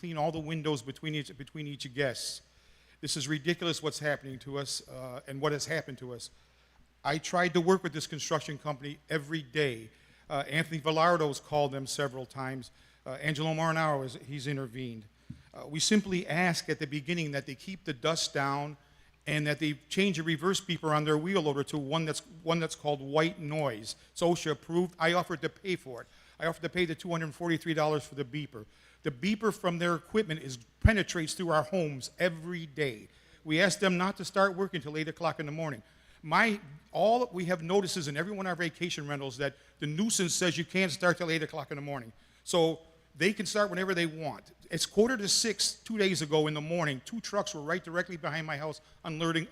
clean all the windows between each guest. This is ridiculous what's happening to us and what has happened to us. I tried to work with this construction company every day. Anthony Villardo's called them several times. Angelo Marinaro, he's intervened. We simply ask at the beginning that they keep the dust down and that they change a reverse beeper on their wheel loader to one that's called white noise. It's OSHA approved. I offered to pay for it. I offered to pay the $243 for the beeper. The beeper from their equipment penetrates through our homes every day. We asked them not to start working until 8 o'clock in the morning. We have notices in every one of our vacation rentals that the nuisance says you can't start till 8 o'clock in the morning. So they can start whenever they want. It's 5:45 2 days ago in the morning. 2 trucks were right directly behind my house unloading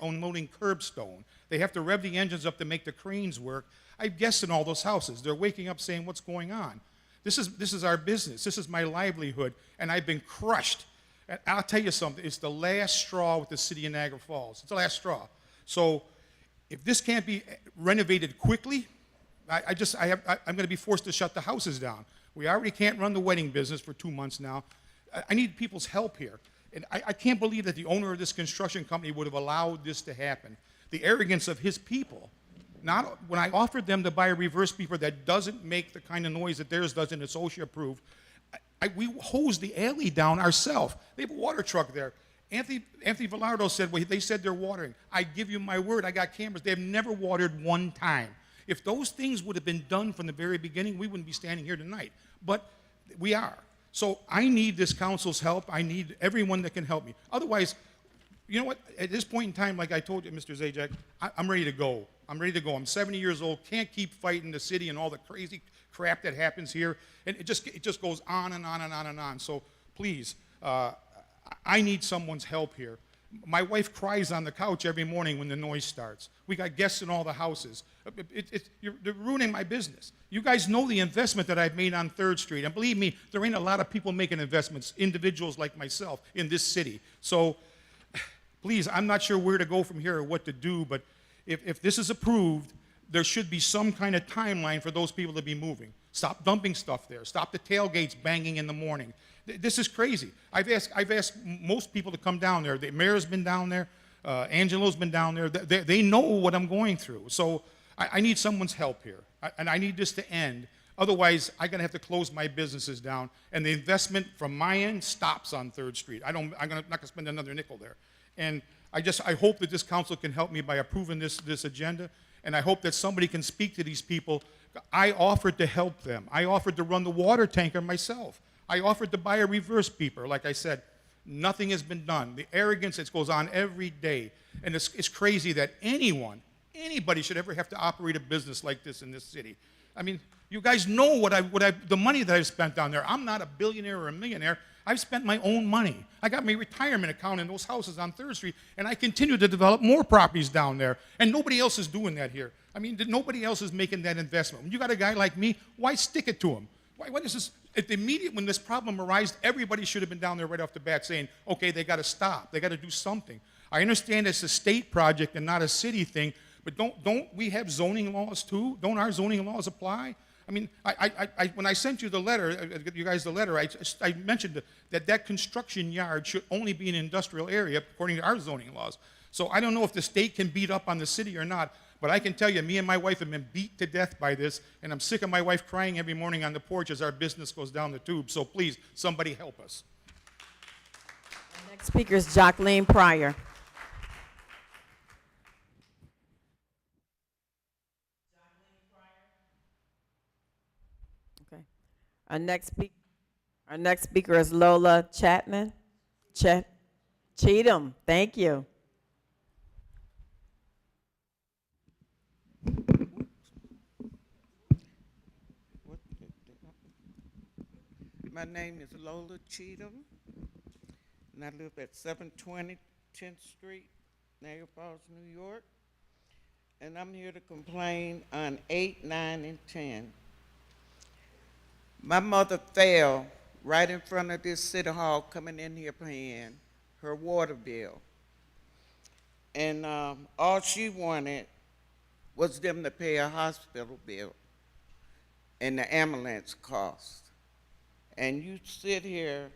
curbstone. They have to rev the engines up to make the cranes work. I've guests in all those houses. They're waking up saying, what's going on? This is our business. This is my livelihood, and I've been crushed. And I'll tell you something. It's the last straw with the city of Niagara Falls. It's the last straw. So if this can't be renovated quickly, I'm going to be forced to shut the houses down. We already can't run the wedding business for 2 months now. I need people's help here. And I can't believe that the owner of this construction company would have allowed this to happen. The arrogance of his people. When I offered them to buy a reverse beeper that doesn't make the kind of noise that theirs does and it's OSHA approved, we hosed the alley down ourselves. They have a water truck there. Anthony Villardo said, well, they said they're watering. I give you my word, I got cameras. They have never watered one time. If those things would have been done from the very beginning, we wouldn't be standing here tonight. But we are. So I need this council's help. I need everyone that can help me. Otherwise, you know what? At this point in time, like I told you, Mr. Zajac, I'm ready to go. I'm ready to go. I'm 70 years old. Can't keep fighting the city and all the crazy crap that happens here. And it just goes on and on and on and on. So please, I need someone's help here. My wife cries on the couch every morning when the noise starts. We got guests in all the houses. You're ruining my business. You guys know the investment that I've made on 3rd Street. And believe me, there ain't a lot of people making investments, individuals like myself, in this city. So please, I'm not sure where to go from here or what to do, but if this is approved, there should be some kind of timeline for those people to be moving. Stop dumping stuff there. Stop the tailgates banging in the morning. This is crazy. I've asked most people to come down there. The mayor's been down there. Angelo's been down there. They know what I'm going through. So I need someone's help here. And I need this to end. Otherwise, I'm going to have to close my businesses down. And the investment from my end stops on 3rd Street. I'm not going to spend another nickel there. And I hope that this council can help me by approving this agenda. And I hope that somebody can speak to these people. I offered to help them. I offered to run the water tanker myself. I offered to buy a reverse beeper. Like I said, nothing has been done. The arrogance, it goes on every day. And it's crazy that anybody should ever have to operate a business like this in this city. I mean, you guys know the money that I've spent down there. I'm not a billionaire or a millionaire. I've spent my own money. I got my retirement account in those houses on 3rd Street, and I continue to develop more properties down there. And nobody else is doing that here. I mean, nobody else is making that investment. When you got a guy like me, why stick it to him? Why is this? At the immediate, when this problem arose, everybody should have been down there right off the bat saying, okay, they got to stop. They got to do something. I understand it's a state project and not a city thing, but don't we have zoning laws too? Don't our zoning laws apply? I mean, when I sent you the letter, you guys the letter, I mentioned that construction yard should only be an industrial area according to our zoning laws. So I don't know if the state can beat up on the city or not, but I can tell you, me and my wife have been beat to death by this, and I'm sick of my wife crying every morning on the porch as our business goes down the tube. So please, somebody help us. The next speaker is Jacqueline Pryor. Okay. Our next speaker is Lola Chapman. Cheatham. Thank you. My name is Lola Cheatham, and I live at 720 10th Street, Niagara Falls, New York. And I'm here to complain on 8, 9, and 10. My mother fell right in front of this city hall coming in here paying her water bill. And all she wanted was them to pay a hospital bill and the ambulance cost. And you sit here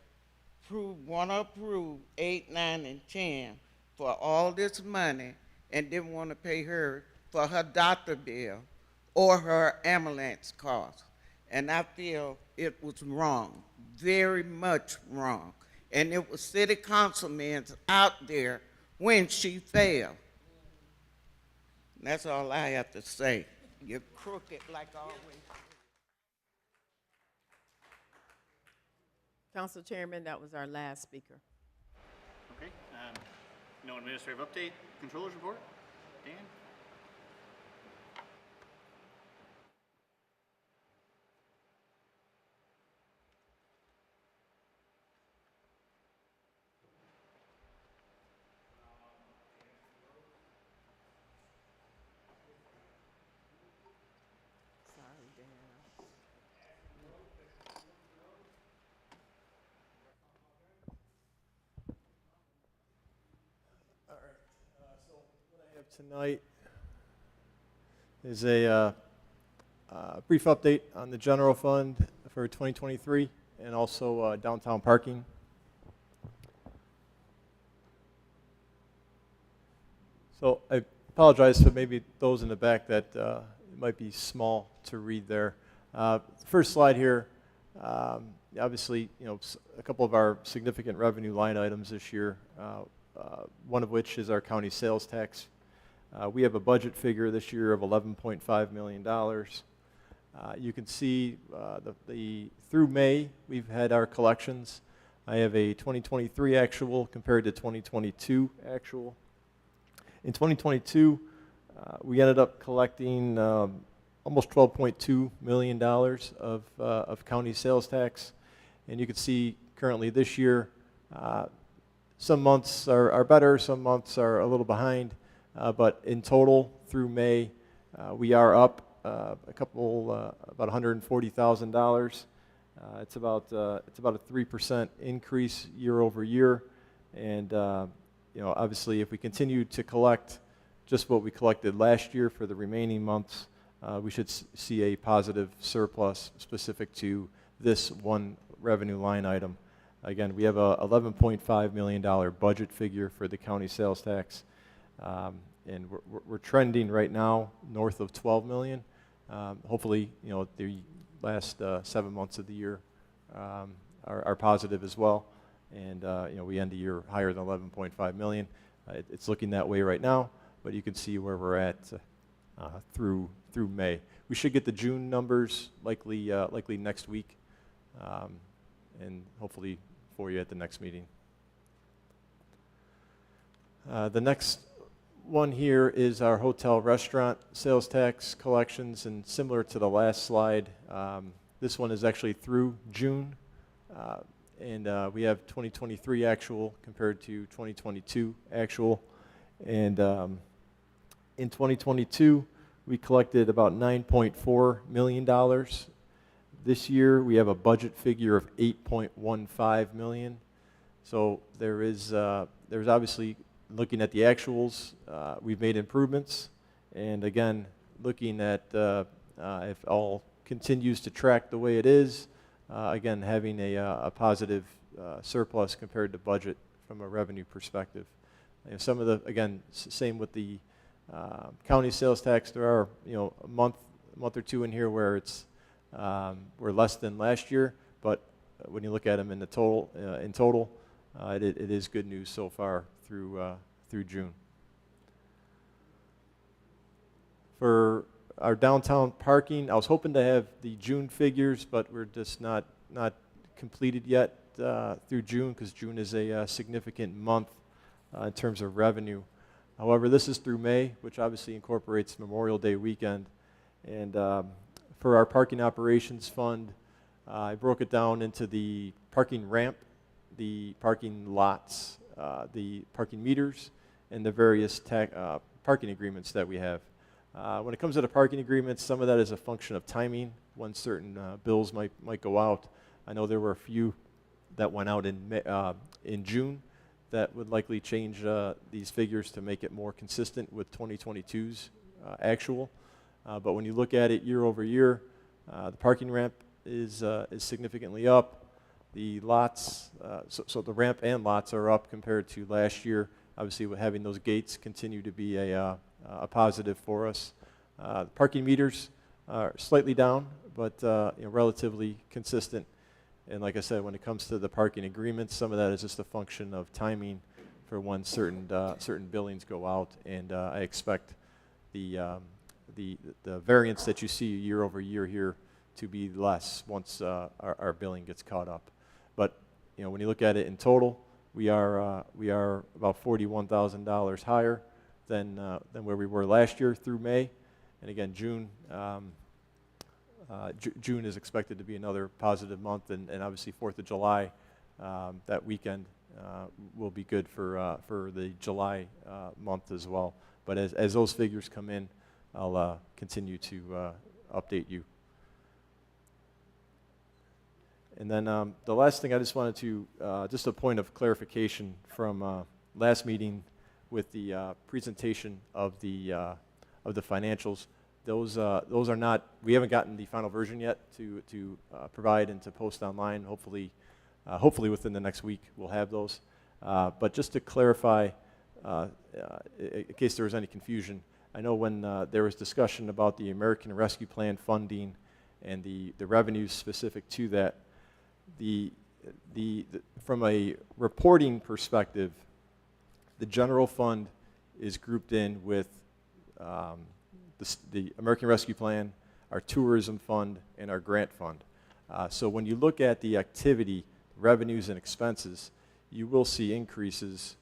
wanna approve 8, 9, and 10 for all this money and didn't wanna pay her for her doctor bill or her ambulance cost. And I feel it was wrong, very much wrong. And it was city councilmen out there when she failed. That's all I have to say. You're crooked like always. Council Chairman, that was our last speaker. Okay, no administrative update, controllers report, Dan? Sorry, Dan. Tonight is a brief update on the general fund for 2023 and also downtown parking. So I apologize for maybe those in the back that it might be small to read there. First slide here, obviously, a couple of our significant revenue line items this year, one of which is our county sales tax. We have a budget figure this year of $11.5 million. You can see through May, we've had our collections. I have a 2023 actual compared to 2022 actual. In 2022, we ended up collecting almost $12.2 million of county sales tax. And you can see currently this year, some months are better, some months are a little behind. But in total, through May, we are up about $140,000. It's about a 3% increase year over year, and obviously, if we continue to collect just what we collected last year for the remaining months, we should see a positive surplus specific to this one revenue line item. Again, we have a $11.5 million budget figure for the county sales tax. And we're trending right now north of 12 million. Hopefully, the last 7 months of the year are positive as well, and we end the year higher than 11.5 million. It's looking that way right now, but you can see where we're at through May. We should get the June numbers likely next week, and hopefully for you at the next meeting. The next one here is our hotel restaurant sales tax collections, and similar to the last slide, this one is actually through June, and we have 2023 actual compared to 2022 actual, and in 2022 we collected about $9.4 million. This year we have a budget figure of $8.15 million. So there's obviously, looking at the actuals, we've made improvements, and again, looking at if all continues to track the way it is, again, having a positive surplus compared to budget from a revenue perspective. Some of the, again, same with the county sales tax. There are a month or two in here where we're less than last year, but when you look at them in total, it is good news so far through June. For our downtown parking, I was hoping to have the June figures, but we're just not completed yet through June, because June is a significant month in terms of revenue. However, this is through May, which obviously incorporates Memorial Day weekend. And for our parking operations fund, I broke it down into the parking ramp, the parking lots, the parking meters, and the various parking agreements that we have. When it comes to the parking agreements, some of that is a function of timing, when certain bills might go out. I know there were a few that went out in June that would likely change these figures to make it more consistent with 2022's actual. But when you look at it year over year, the parking ramp is significantly up. The lots, so the ramp and lots are up compared to last year. Obviously, with having those gates continue to be a positive for us. The parking meters are slightly down, but relatively consistent. And like I said, when it comes to the parking agreements, some of that is just a function of timing for when certain billings go out, and I expect the variance that you see year over year here to be less once our billing gets caught up. But when you look at it in total, we are about $41,000 higher than where we were last year through May, and again June. June is expected to be another positive month, and obviously 4th of July, that weekend will be good for the July month as well. But as those figures come in, I'll continue to update you. And then the last thing I just wanted to, just a point of clarification from last meeting with the presentation of the financials. Those are not, we haven't gotten the final version yet to provide and to post online. Hopefully within the next week we'll have those. But just to clarify, in case there was any confusion, I know when there was discussion about the American Rescue Plan funding and the revenues specific to that, from a reporting perspective, the general fund is grouped in with the American Rescue Plan, our tourism fund, and our grant fund. So when you look at the activity, revenues, and expenses, you will see increases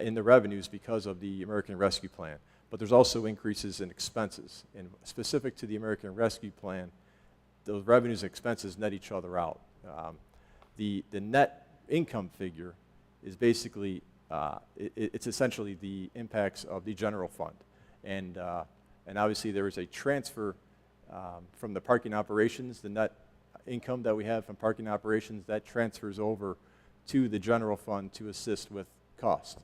in the revenues because of the American Rescue Plan. But there's also increases in expenses. And specific to the American Rescue Plan, those revenues and expenses net each other out. The net income figure is basically, it's essentially the impacts of the general fund. And obviously there is a transfer from the parking operations, the net income that we have from parking operations, that transfers over to the general fund to assist with cost.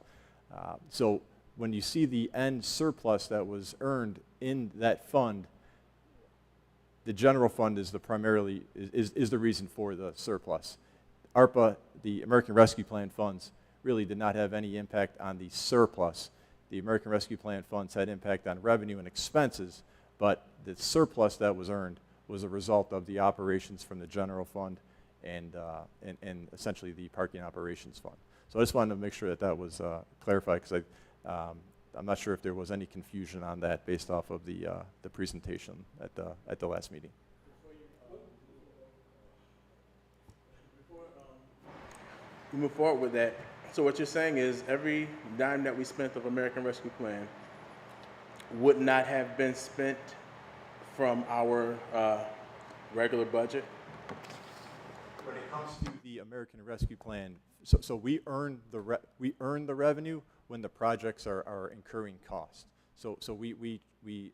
So when you see the end surplus that was earned in that fund, the general fund is the reason for the surplus. ARPA, the American Rescue Plan funds, really did not have any impact on the surplus. The American Rescue Plan funds had impact on revenue and expenses, but the surplus that was earned was a result of the operations from the general fund and essentially the parking operations fund. So I just wanted to make sure that was clarified, because I'm not sure if there was any confusion on that based off of the presentation at the last meeting. Before we move forward with that, so what you're saying is every dime that we spent of American Rescue Plan would not have been spent from our regular budget? When it comes to the American Rescue Plan, so we earn the revenue when the projects are incurring cost. So we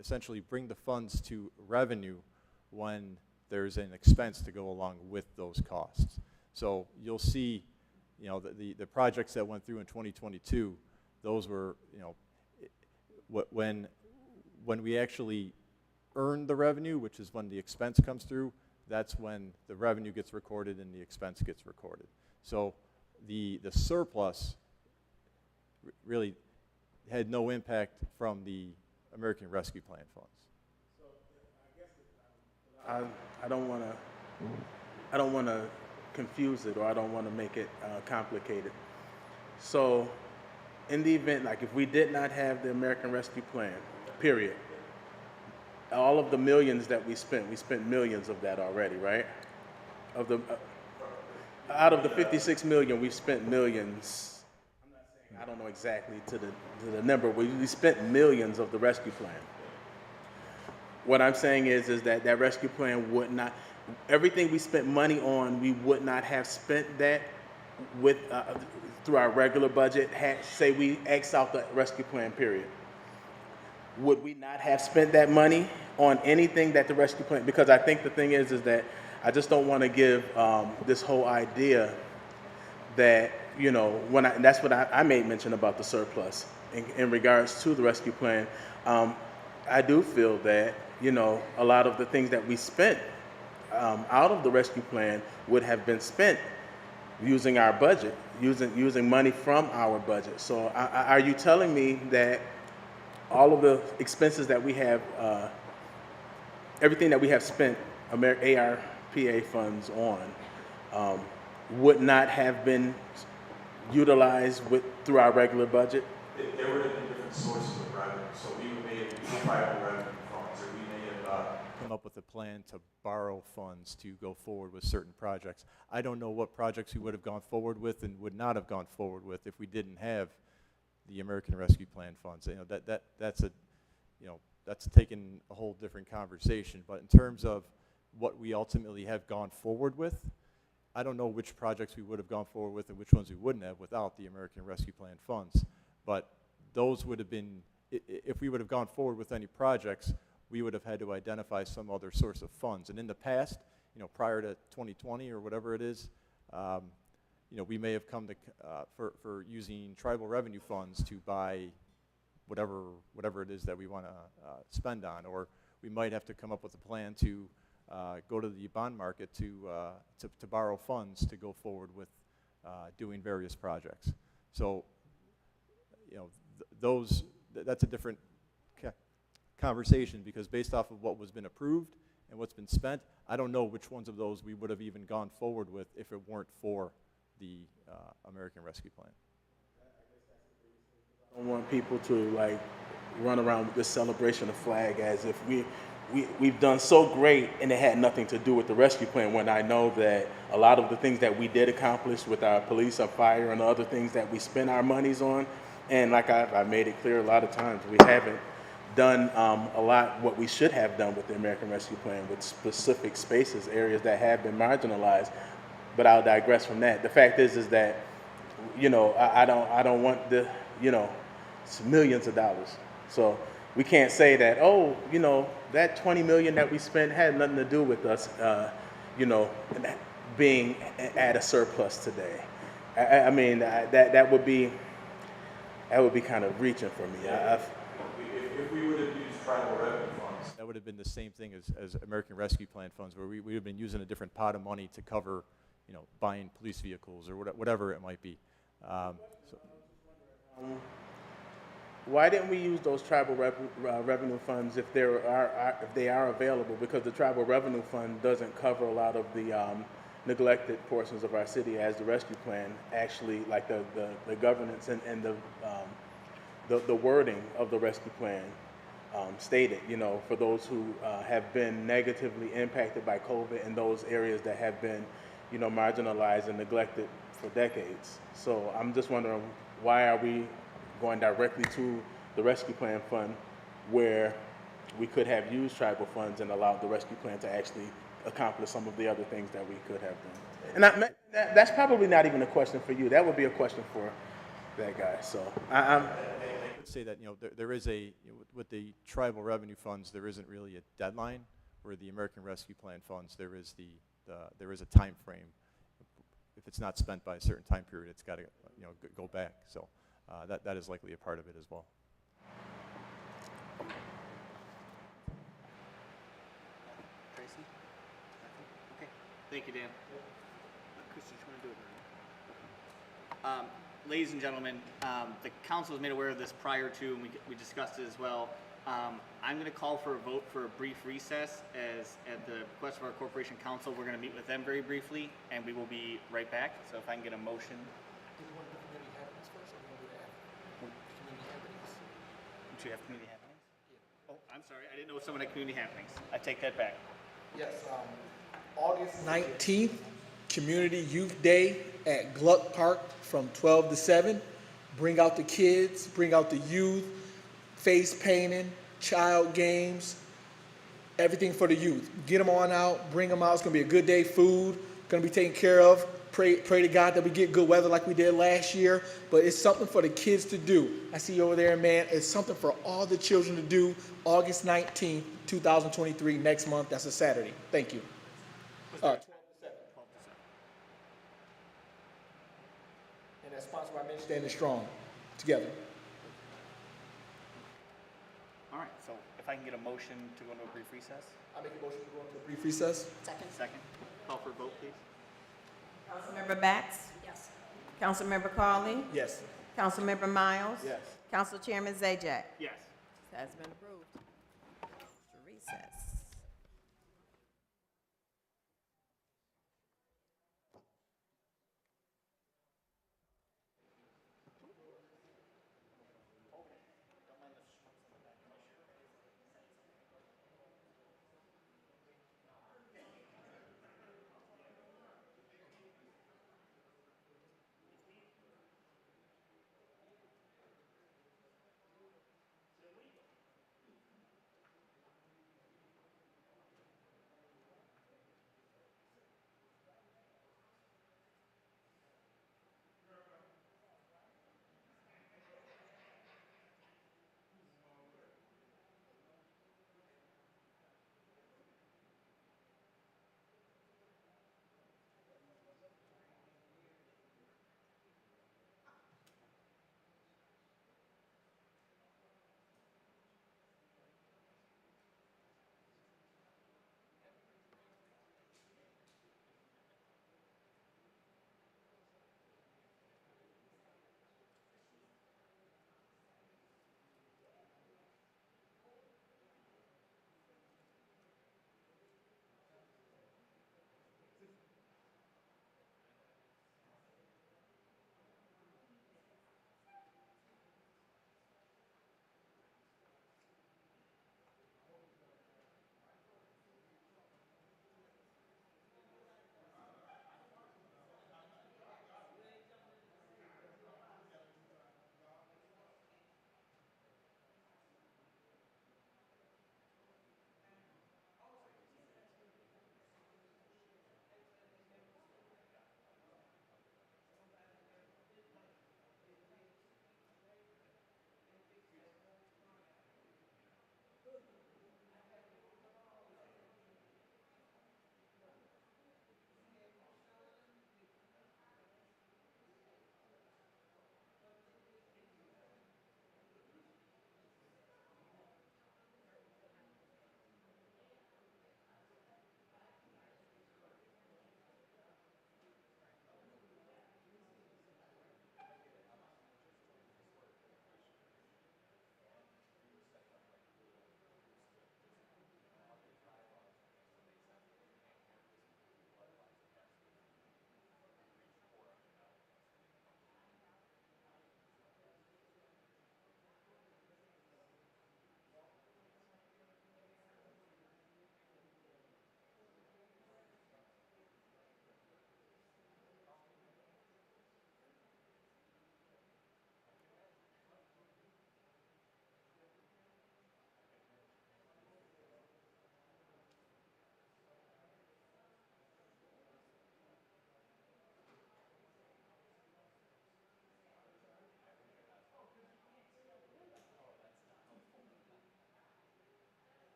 essentially bring the funds to revenue when there's an expense to go along with those costs. So you'll see, the projects that went through in 2022, those were, when we actually earn the revenue, which is when the expense comes through, that's when the revenue gets recorded and the expense gets recorded. So the surplus really had no impact from the American Rescue Plan funds. So I guess I don't want to confuse it, or I don't want to make it complicated. So in the event, like if we did not have the American Rescue Plan, period, all of the millions that we spent millions of that already, right? Out of the 56 million, we've spent millions. I'm not saying, I don't know exactly to the number, but we spent millions of the rescue plan. What I'm saying is that rescue plan would not, everything we spent money on, we would not have spent that with through our regular budget. Say we X out the rescue plan, period. Would we not have spent that money on anything that the rescue plan? Because I think the thing is that I just don't want to give this whole idea that, and that's what I made mention about the surplus in regards to the rescue plan. I do feel that, a lot of the things that we spent out of the rescue plan would have been spent using our budget, using money from our budget. So are you telling me that all of the expenses that we have, everything that we have spent ARPA funds on, would not have been utilized through our regular budget? There would have been different sources of revenue, so we may have used private revenue funds, or we may have come up with a plan to borrow funds to go forward with certain projects. I don't know what projects we would have gone forward with and would not have gone forward with if we didn't have the American Rescue Plan funds. You know, that's taken a whole different conversation. But in terms of what we ultimately have gone forward with, I don't know which projects we would have gone forward with and which ones we wouldn't have without the American Rescue Plan funds. But those would have been, if we would have gone forward with any projects, we would have had to identify some other source of funds. And in the past, you know, prior to 2020 or whatever it is, you know, we may have come to, for using tribal revenue funds to buy whatever it is that we want to spend on, or we might have to come up with a plan to go to the bond market to borrow funds to go forward with doing various projects. So, you know, that's a different conversation, because based off of what was been approved and what's been spent, I don't know which ones of those we would have even gone forward with if it weren't for the American Rescue Plan. I don't want people to like run around with this celebration of flag as if we've done so great and it had nothing to do with the rescue plan, when I know that a lot of the things that we did accomplish with our police, our fire, and other things that we spend our monies on, and like I've made it clear a lot of times, we haven't done a lot what we should have done with the American Rescue Plan, with specific spaces, areas that have been marginalized. But I'll digress from that. The fact is that, you know, I don't want the, you know, it's millions of dollars. So we can't say that, oh, you know, that 20 million that we spent had nothing to do with us, you know, being at a surplus today. I mean, that would be kind of reaching for me. If we would have used tribal revenue funds, that would have been the same thing as American Rescue Plan funds, where we would have been using a different pot of money to cover, you know, buying police vehicles or whatever it might be. Why didn't we use those tribal revenue funds if they are available? Because the tribal revenue fund doesn't cover a lot of the neglected portions of our city, as the rescue plan actually, like the governance and the wording of the rescue plan stated. You know, for those who have been negatively impacted by COVID in those areas that have been, you know, marginalized and neglected for decades. So I'm just wondering, why are we going directly to the rescue plan fund where we could have used tribal funds and allowed the rescue plan to actually accomplish some of the other things that we could have done? And that's probably not even a question for you. That would be a question for that guy. So I would say that, you know, there is a, you know, with the tribal revenue funds, there isn't really a deadline. Where the American Rescue Plan funds, there is there is a time frame. If it's not spent by a certain time period, it's got to, you know, go back. So that is likely a part of it as well. Tracy? Okay, thank you, Dan. Chris, did you want to do it? Ladies and gentlemen, the council was made aware of this prior to, and we discussed it as well. I'm going to call for a vote for a brief recess, as at the request of our corporation council, we're going to meet with them very briefly, and we will be right back. So if I can get a motion. Do you have community happenings? Yeah. Oh, I'm sorry. I didn't know someone had community happenings. I take that back. Yes, August 19th, Community Youth Day at Gluck Park from 12 to 7. Bring out the kids, bring out the youth, face painting, child games, everything for the youth. Get them on out, bring them out. It's going to be a good day, food, going to be taken care of. Pray to God that we get good weather like we did last year, but it's something for the kids to do. I see you over there, man. It's something for all the children to do. August 19th, 2023, next month. That's a Saturday. Thank you. 12 to 7. And that's sponsored by Men Standing Strong. Together. All right. So if I can get a motion to go into a brief recess. I make a motion to go into a brief recess. Second. Call for a vote, please. Councilmember Bax? Yes. Councilmember Carley? Yes. Councilmember Miles? Yes. Council Chairman Zajac? Yes. Has been approved. To recess.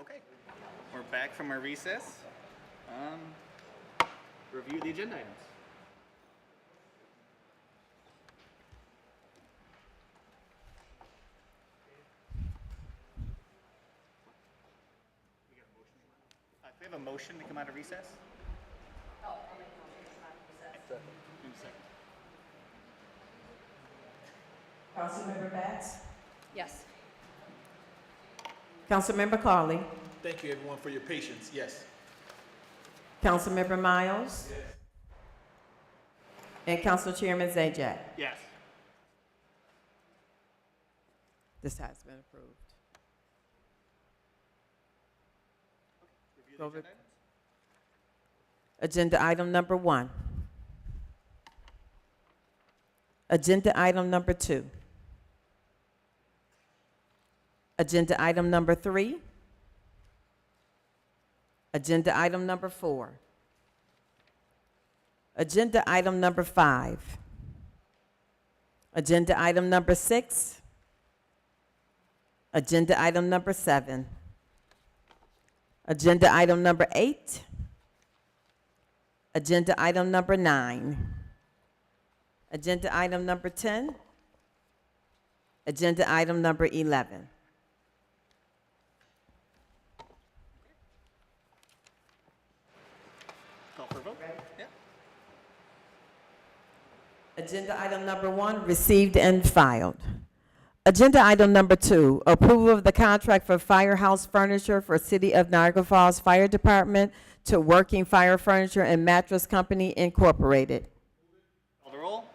Okay, we're back from our recess. Review the agenda items. Do we have a motion to come out of recess? Oh, I'll make a motion to come out of recess. In a second. Councilmember Bax? Yes. Councilmember Carley? Thank you, everyone, for your patience. Yes. Councilmember Miles? Yes. And Council Chairman Zajac? Yes. This has been approved. Review the Over. agenda items. Agenda item number 1. Agenda item number 2. Agenda item number 3. Agenda item number 4. Agenda item number 5. Agenda item number 6. Agenda item number 7. Agenda item number 8. Agenda item number 9. Agenda item number 10. Agenda item number 11. Call for a vote. Yeah. Agenda item number 1, received and filed. Agenda item number 2, approval of the contract for firehouse furniture for City of Niagara Falls Fire Department to Working Fire Furniture and Mattress Company Incorporated. Call the roll.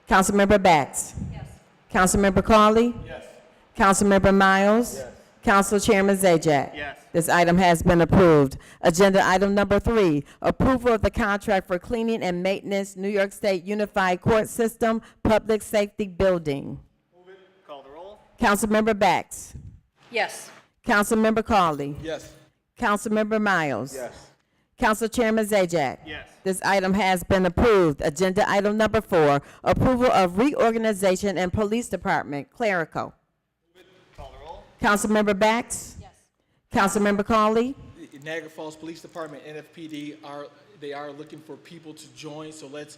Councilmember Bax? Yes. Councilmember Carley? Yes. Councilmember Miles? Yes. Council Chairman Zajac? Yes. This item has been approved. Agenda item number 3, approval of the contract for cleaning and maintenance, New York State Unified Court System Public Safety Building. Call the roll. Councilmember Bax? Yes. Councilmember Carley? Yes. Councilmember Miles? Yes. Council Chairman Zajac? Yes. This item has been approved. Agenda item number 4, approval of reorganization and police department, clerical. Call the roll. Councilmember Bax? Yes. Councilmember Carley? The Niagara Falls Police Department, NFPD, they are looking for people to join, so let's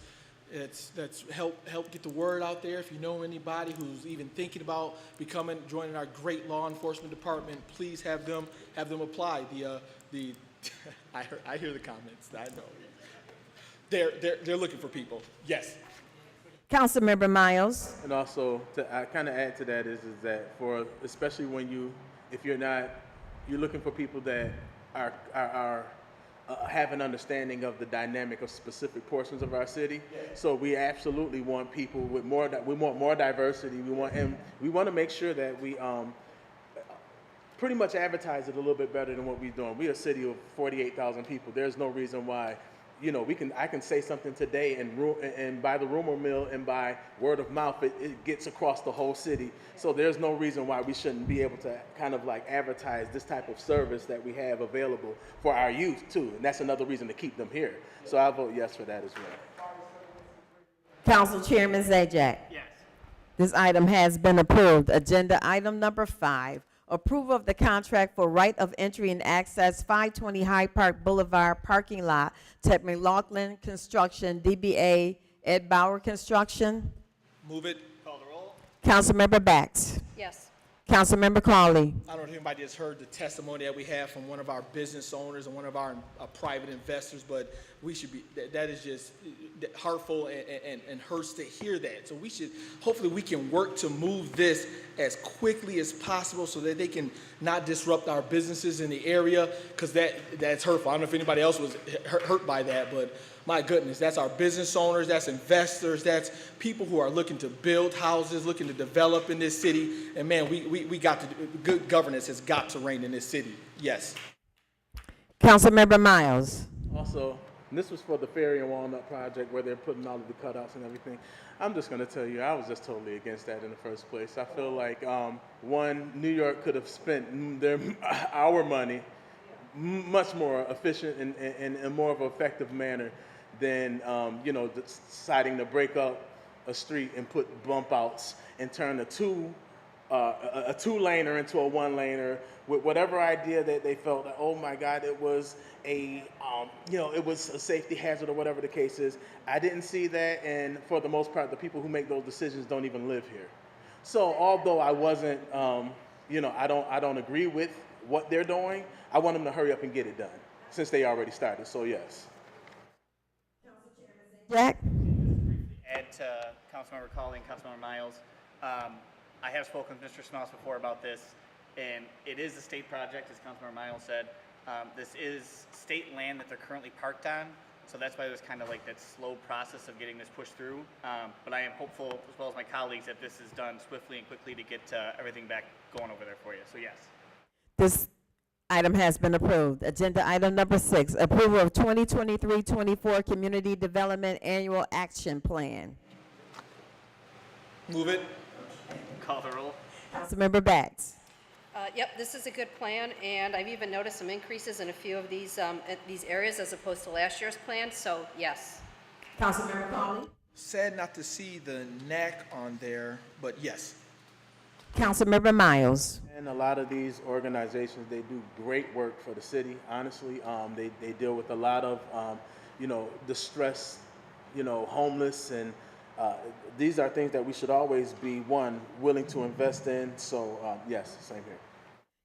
help get the word out there. If you know anybody who's even thinking about joining our great law enforcement department, please have them apply. I hear the comments. I know. They're looking for people. Yes. Councilmember Miles? And also, to kind of add to that is that especially when if you're looking for people that are have an understanding of the dynamic of specific portions of our city. So we absolutely want people with we want more diversity. We want to make sure that we pretty much advertise it a little bit better than what we're doing. We're a city of 48,000 people. There's no reason why, I can say something today and by the rumor mill and by word of mouth, it gets across the whole city. So there's no reason why we shouldn't be able to kind of like advertise this type of service that we have available for our youth too. And that's another reason to keep them here. So I vote yes for that as well. Council Chairman Zajac? Yes. This item has been approved. Agenda item number 5, approval of the contract for right of entry and access 520 Hyde Park Boulevard parking lot to McLaughlin Construction, DBA Ed Bauer Construction. Move it. Call the roll. Councilmember Bax? Yes. Councilmember Carley? I don't know if anybody just heard the testimony that we have from one of our business owners and one of our private investors, but we should be, that is just hurtful and hurts to hear that. So hopefully we can work to move this as quickly as possible so that they can not disrupt our businesses in the area, because that's hurtful. I don't know if anybody else was hurt by that, but my goodness, that's our business owners, that's investors, that's people who are looking to build houses, looking to develop in this city. And man, we got to, good governance has got to reign in this city. Yes. Councilmember Miles? Also, this was for the Ferry and Walnut project where they're putting all of the cutouts and everything. I'm just going to tell you, I was just totally against that in the first place. I feel like, New York could have spent our money much more efficient and in more of an effective manner than, deciding to break up a street and put bump outs and turn a a two-laner into a one-laner with whatever idea that they felt that, oh my God, it was it was a safety hazard or whatever the case is. I didn't see that, and for the most part, the people who make those decisions don't even live here. So although I wasn't, I don't agree with what they're doing, I want them to hurry up and get it done since they already started. So yes. Jack? Add to Councilmember Colley and Councilmember Miles. I have spoken with Mr. Smouse before about this, and it is a state project, as Councilmember Miles said. This is state land that they're currently parked on, so that's why there's kind of like that slow process of getting this pushed through. But I am hopeful, as well as my colleagues, that this is done swiftly and quickly to get everything back going over there for you. So yes. This item has been approved. Agenda item number 6, approval of 2023-24 Community Development Annual Action Plan. Move it. Call the roll. Councilmember Bax. Yep, this is a good plan, and I've even noticed some increases in a few of these areas as opposed to last year's plan, so yes. Councilmember Colley. Sad not to see the NAC on there, but yes. Councilmember Miles. And a lot of these organizations, they do great work for the city, honestly. They deal with a lot of, distress, homeless, and these are things that we should always be, willing to invest in. So, yes, same here.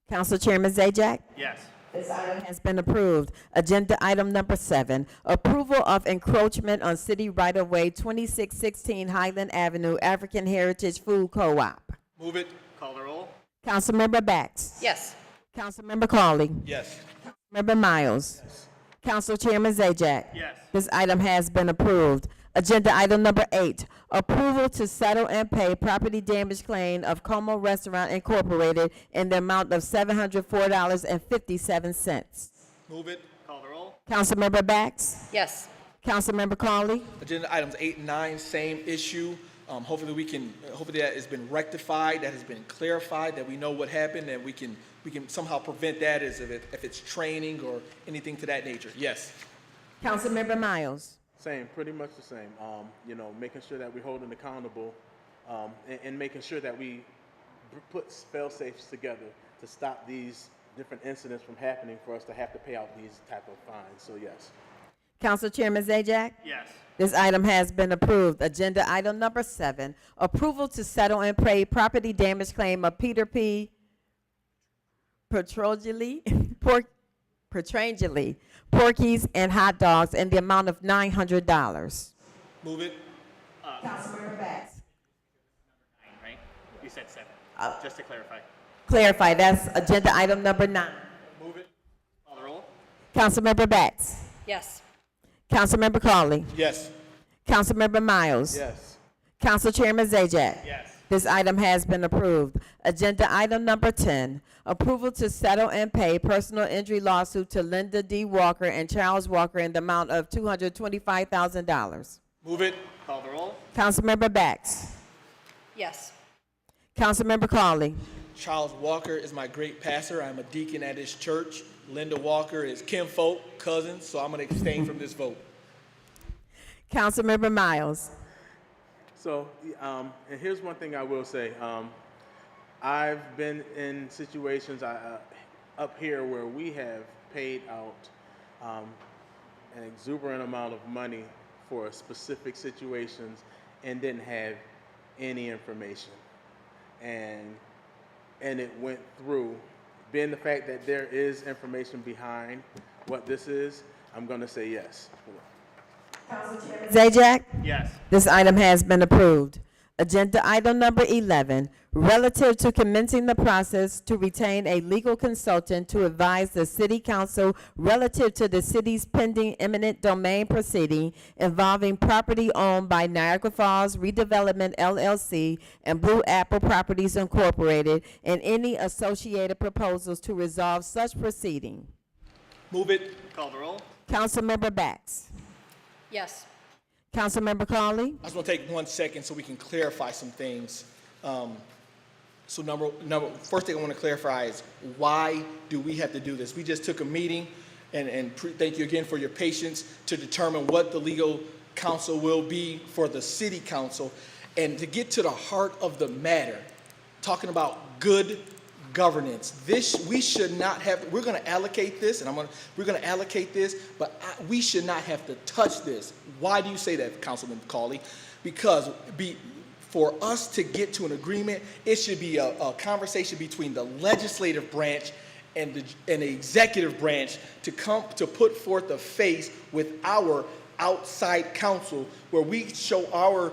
Council Chairman Zajac. Yes. This item has been approved. Agenda item number 7, approval of encroachment on city right-of-way 2616 Highland Avenue, African Heritage Food Co-op. Move it. Call the roll. Councilmember Bax. Yes. Councilmember Colley. Yes. Member Miles. Council Chairman Zajac. Yes. This item has been approved. Agenda item number 8, approval to settle and pay property damage claim of Como Restaurant Incorporated in the amount of $704.57. Move it. Call the roll. Councilmember Bax. Yes. Councilmember Colley. Agenda items 8 and 9, same issue. Hopefully that has been rectified, that has been clarified, that we know what happened, and we can somehow prevent that if it's training or anything to that nature. Yes. Councilmember Miles. Same, pretty much the same. Making sure that we hold them accountable, and making sure that we put fail-safes together to stop these different incidents from happening for us to have to pay out these type of fines. So yes. Council Chairman Zajac. Yes. This item has been approved. Agenda item number 7, approval to settle and pay property damage claim of Peter P. Petrangeli, Porkies and hot dogs in the amount of $900. Move it. Councilmember Bax. 9, right? You said 7. Just to clarify. Clarify, that's agenda item number 9. Move it. Call the roll. Councilmember Bax. Yes. Councilmember Colley. Yes. Councilmember Miles. Yes. Council Chairman Zajac. Yes. This item has been approved. Agenda item number 10, approval to settle and pay personal injury lawsuit to Linda D. Walker and Charles Walker in the amount of $225,000. Move it. Call the roll. Councilmember Bax. Yes. Councilmember Colley. Charles Walker is my great pastor. I'm a deacon at his church. Linda Walker is kinfolk, cousins, so I'm going to abstain from this vote. Councilmember Miles. So, and here's one thing I will say. I've been in situations up here where we have paid out an exuberant amount of money for specific situations and didn't have any information. And it went through. Being the fact that there is information behind what this is, I'm going to say yes. Zajac. Yes. This item has been approved. Agenda item number 11, relative to commencing the process to retain a legal consultant to advise the city council relative to the city's pending eminent domain proceeding involving property owned by Niagara Falls Redevelopment LLC and Blue Apple Properties Incorporated and any associated proposals to resolve such proceeding. Move it. Call the roll. Councilmember Bax. Yes. Councilmember Colley. I just want to take 1 second so we can clarify some things. So first thing I want to clarify is why do we have to do this? We just took a meeting, and thank you again for your patience to determine what the legal counsel will be for the city council. And to get to the heart of the matter, talking about good governance. We should not have, we're gonna allocate this, and we're gonna allocate this, but we should not have to touch this. Why do you say that, Councilman Cawley? Because for us to get to an agreement, it should be a conversation between the legislative branch and the executive branch to put forth a face with our outside counsel, where we show our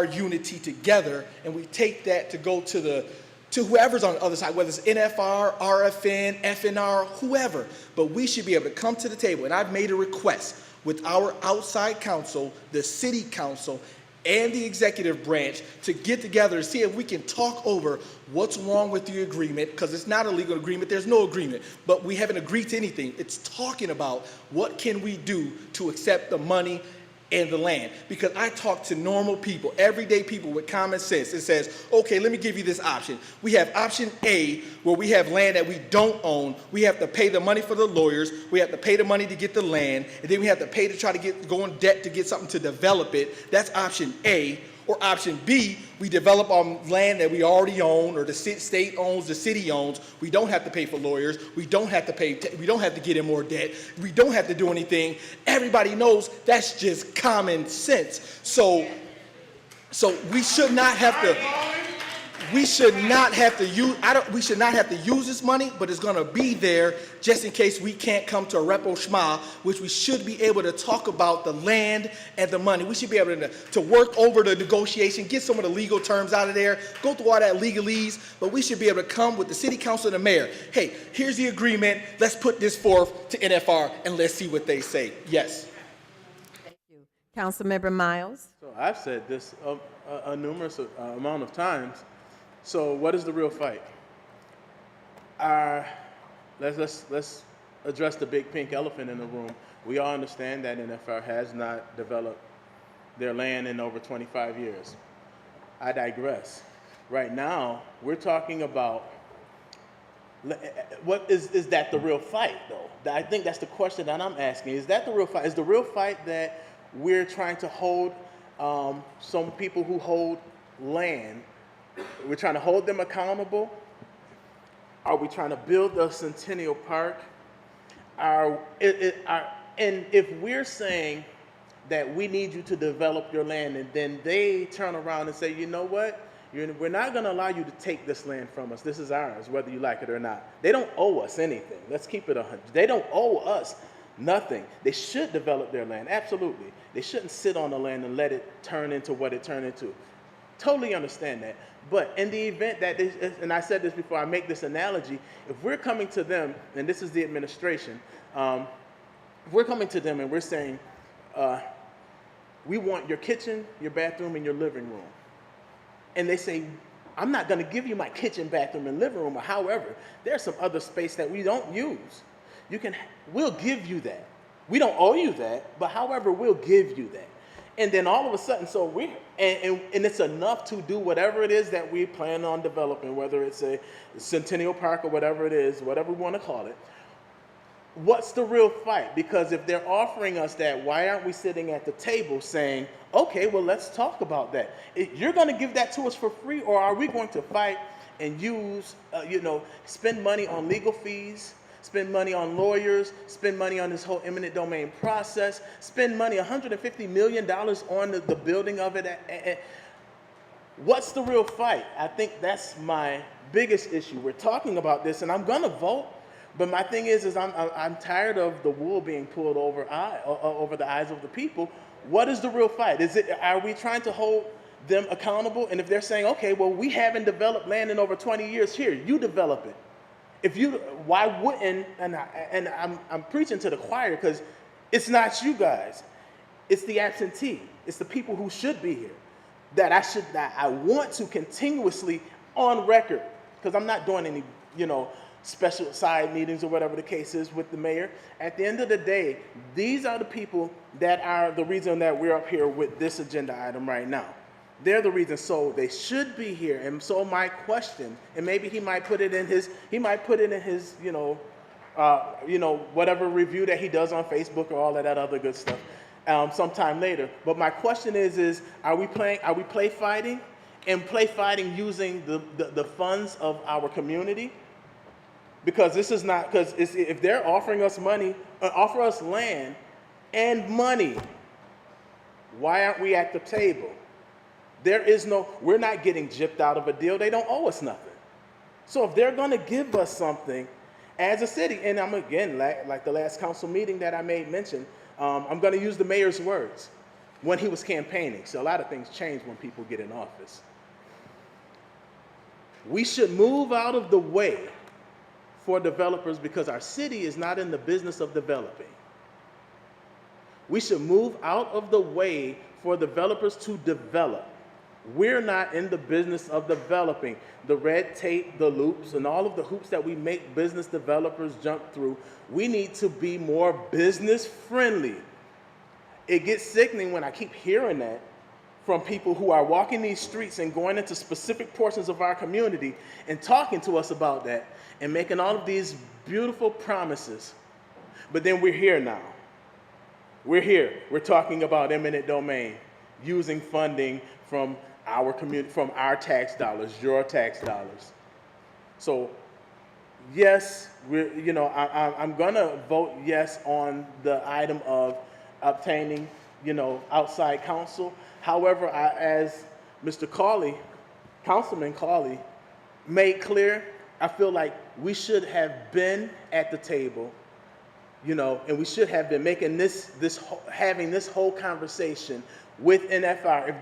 unity together, and we take that to go to whoever's on the other side, whether it's NFR, RFN, FNR, whoever. But we should be able to come to the table, and I've made a request with our outside counsel, the city council, and the executive branch to get together and see if we can talk over what's wrong with the agreement, because it's not a legal agreement, there's no agreement, but we haven't agreed to anything. It's talking about what can we do to accept the money and the land. Because I talk to normal people, everyday people with common sense. It says, okay, let me give you this option. We have option A, where we have land that we don't own. We have to pay the money for the lawyers. We have to pay the money to get the land. And then we have to pay to try to go in debt to get something to develop it. That's option A. Or option B, we develop on land that we already own, or the state owns, the city owns. We don't have to pay for lawyers. We don't have to we don't have to get in more debt. We don't have to do anything. Everybody knows that's just common sense. So we should not have to. We should not have to use this money, but it's going to be there just in case we can't come to a rapprochement, which we should be able to talk about the land and the money. We should be able to work over the negotiation, get some of the legal terms out of there, go through all that legalese, but we should be able to come with the city council and the mayor. Hey, here's the agreement. Let's put this forth to NFR and let's see what they say. Yes. Thank you. Councilmember Miles. So I've said this a numerous amount of times. So what is the real fight? Let's address the big pink elephant in the room. We all understand that NFR has not developed their land in over 25 years. I digress. Right now, we're talking about, what is that the real fight, though? I think that's the question that I'm asking. Is that the real fight? Is the real fight that we're trying to hold some people who hold land, we're trying to hold them accountable? Are we trying to build the Centennial Park? And if we're saying that we need you to develop your land, and then they turn around and say, you know what? We're not going to allow you to take this land from us. This is ours, whether you like it or not. They don't owe us anything. Let's keep it 100. They don't owe us nothing. They should develop their land, absolutely. They shouldn't sit on the land and let it turn into what it turned into. Totally understand that. But in the event that this, and I said this before, I make this analogy, if we're coming to them, and this is the administration, if we're coming to them and we're saying, we want your kitchen, your bathroom, and your living room. And they say, I'm not going to give you my kitchen, bathroom, and living room. However, there's some other space that we don't use. We'll give you that. We don't owe you that, but however, we'll give you that. And then all of a sudden, and it's enough to do whatever it is that we plan on developing, whether it's a Centennial Park or whatever it is, whatever we want to call it. What's the real fight? Because if they're offering us that, why aren't we sitting at the table saying, okay, well, let's talk about that. You're going to give that to us for free, or are we going to fight and use, spend money on legal fees, spend money on lawyers, spend money on this whole eminent domain process, spend money, $150 million on the building of it. What's the real fight? I think that's my biggest issue. We're talking about this, and I'm going to vote, but my thing is I'm tired of the wool being pulled over the eyes of the people. What is the real fight? Are we trying to hold them accountable? And if they're saying, okay, well, we haven't developed land in over 20 years, here, you develop it. Why wouldn't, and I'm preaching to the choir, because it's not you guys, it's the absentee, it's the people who should be here, that I want to continuously on record, because I'm not doing any, special side meetings or whatever the case is with the mayor. At the end of the day, these are the people that are the reason that we're up here with this agenda item right now. They're the reason, so they should be here. And so my question, and maybe he might put it in his, whatever review that he does on Facebook or all of that other good stuff, sometime later. But my question is, are we play fighting? and play fighting using the funds of our community? Because this is not, because if they're offering us money, offer us land and money, why aren't we at the table? We're not getting gypped out of a deal. They don't owe us nothing. So if they're gonna give us something as a city, and I'm again, like the last council meeting that I made mention, I'm gonna use the mayor's words when he was campaigning. So a lot of things change when people get in office. We should move out of the way for developers because our city is not in the business of developing. We should move out of the way for developers to develop. We're not in the business of developing. The red tape, the loops, and all of the hoops that we make business developers jump through, we need to be more business friendly. It gets sickening when I keep hearing that from people who are walking these streets and going into specific portions of our community and talking to us about that and making all of these beautiful promises. But then we're here now. We're here. We're talking about eminent domain, using funding from our community, from our tax dollars, your tax dollars. So, yes, I'm gonna vote yes on the item of obtaining, outside counsel. However, as Mr. Cawley, Councilman Cawley, made clear, I feel like we should have been at the table, and we should have been making having this whole conversation with NFR,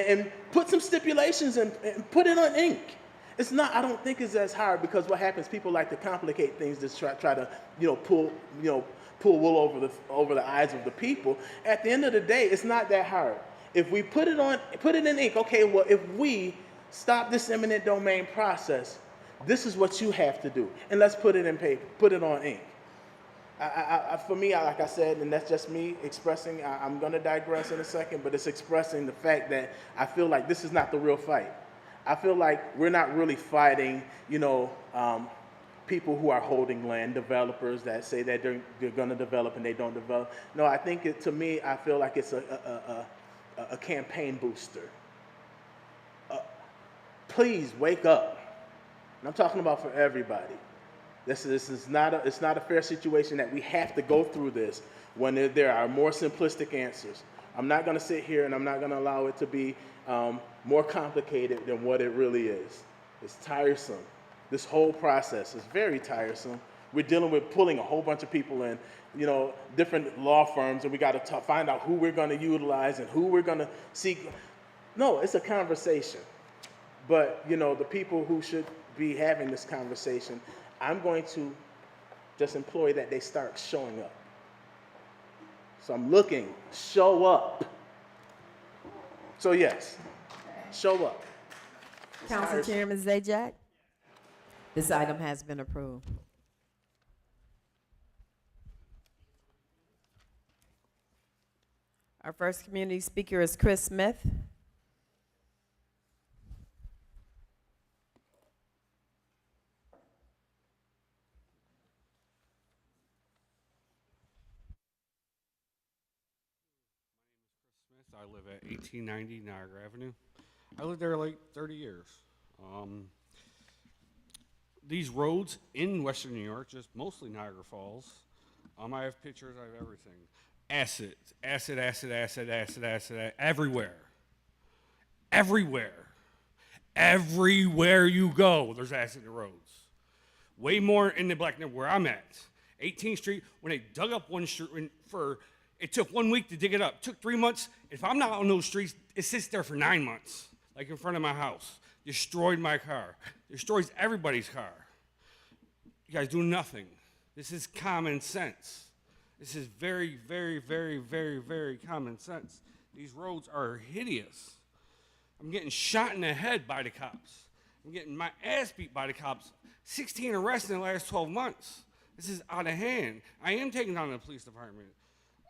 and put some stipulations and put it on ink. It's not, I don't think it's as hard, because what happens, people like to complicate things to try to, pull wool over the eyes of the people. At the end of the day, it's not that hard. If we put it in ink, okay, well, if we stop this eminent domain process, this is what you have to do, and let's put it in paper, put it on ink. For me, like I said, and that's just me expressing, I'm going to digress in a second, but it's expressing the fact that I feel like this is not the real fight. I feel like we're not really fighting, people who are holding land, developers that say that they're going to develop and they don't develop. No, I think I feel like it's a campaign booster. Please wake up. And I'm talking about for everybody. This is not a fair situation that we have to go through this when there are more simplistic answers. I'm not going to sit here and I'm not going to allow it to be more complicated than what it really is. It's tiresome. This whole process is very tiresome. We're dealing with pulling a whole bunch of people in, different law firms, and we got to find out who we're going to utilize and who we're going to seek. No, it's a conversation. But, the people who should be having this conversation, I'm going to just employ that they start showing up. So I'm looking, show up. So yes, show up. Council Chairman Zajac, this item has been approved. Our first community speaker is Chris Smith. I live at 1890 Niagara Avenue. I lived there like 30 years. These roads in Western New York, just mostly Niagara Falls, I have pictures, I have everything. Acid, everywhere. Everywhere you go, there's acid in the roads. Way more in the Black neighborhood where I'm at. 18th Street, when they dug up one street it took 1 week to dig it up. It took 3 months. If I'm not on those streets, it sits there for 9 months, like in front of my house. Destroyed my car. Destroys everybody's car. You guys do nothing. This is common sense. This is very, very, very, very, very common sense. These roads are hideous. I'm getting shot in the head by the cops. I'm getting my ass beat by the cops. 16 arrests in the last 12 months. This is out of hand. I am taking down the police department.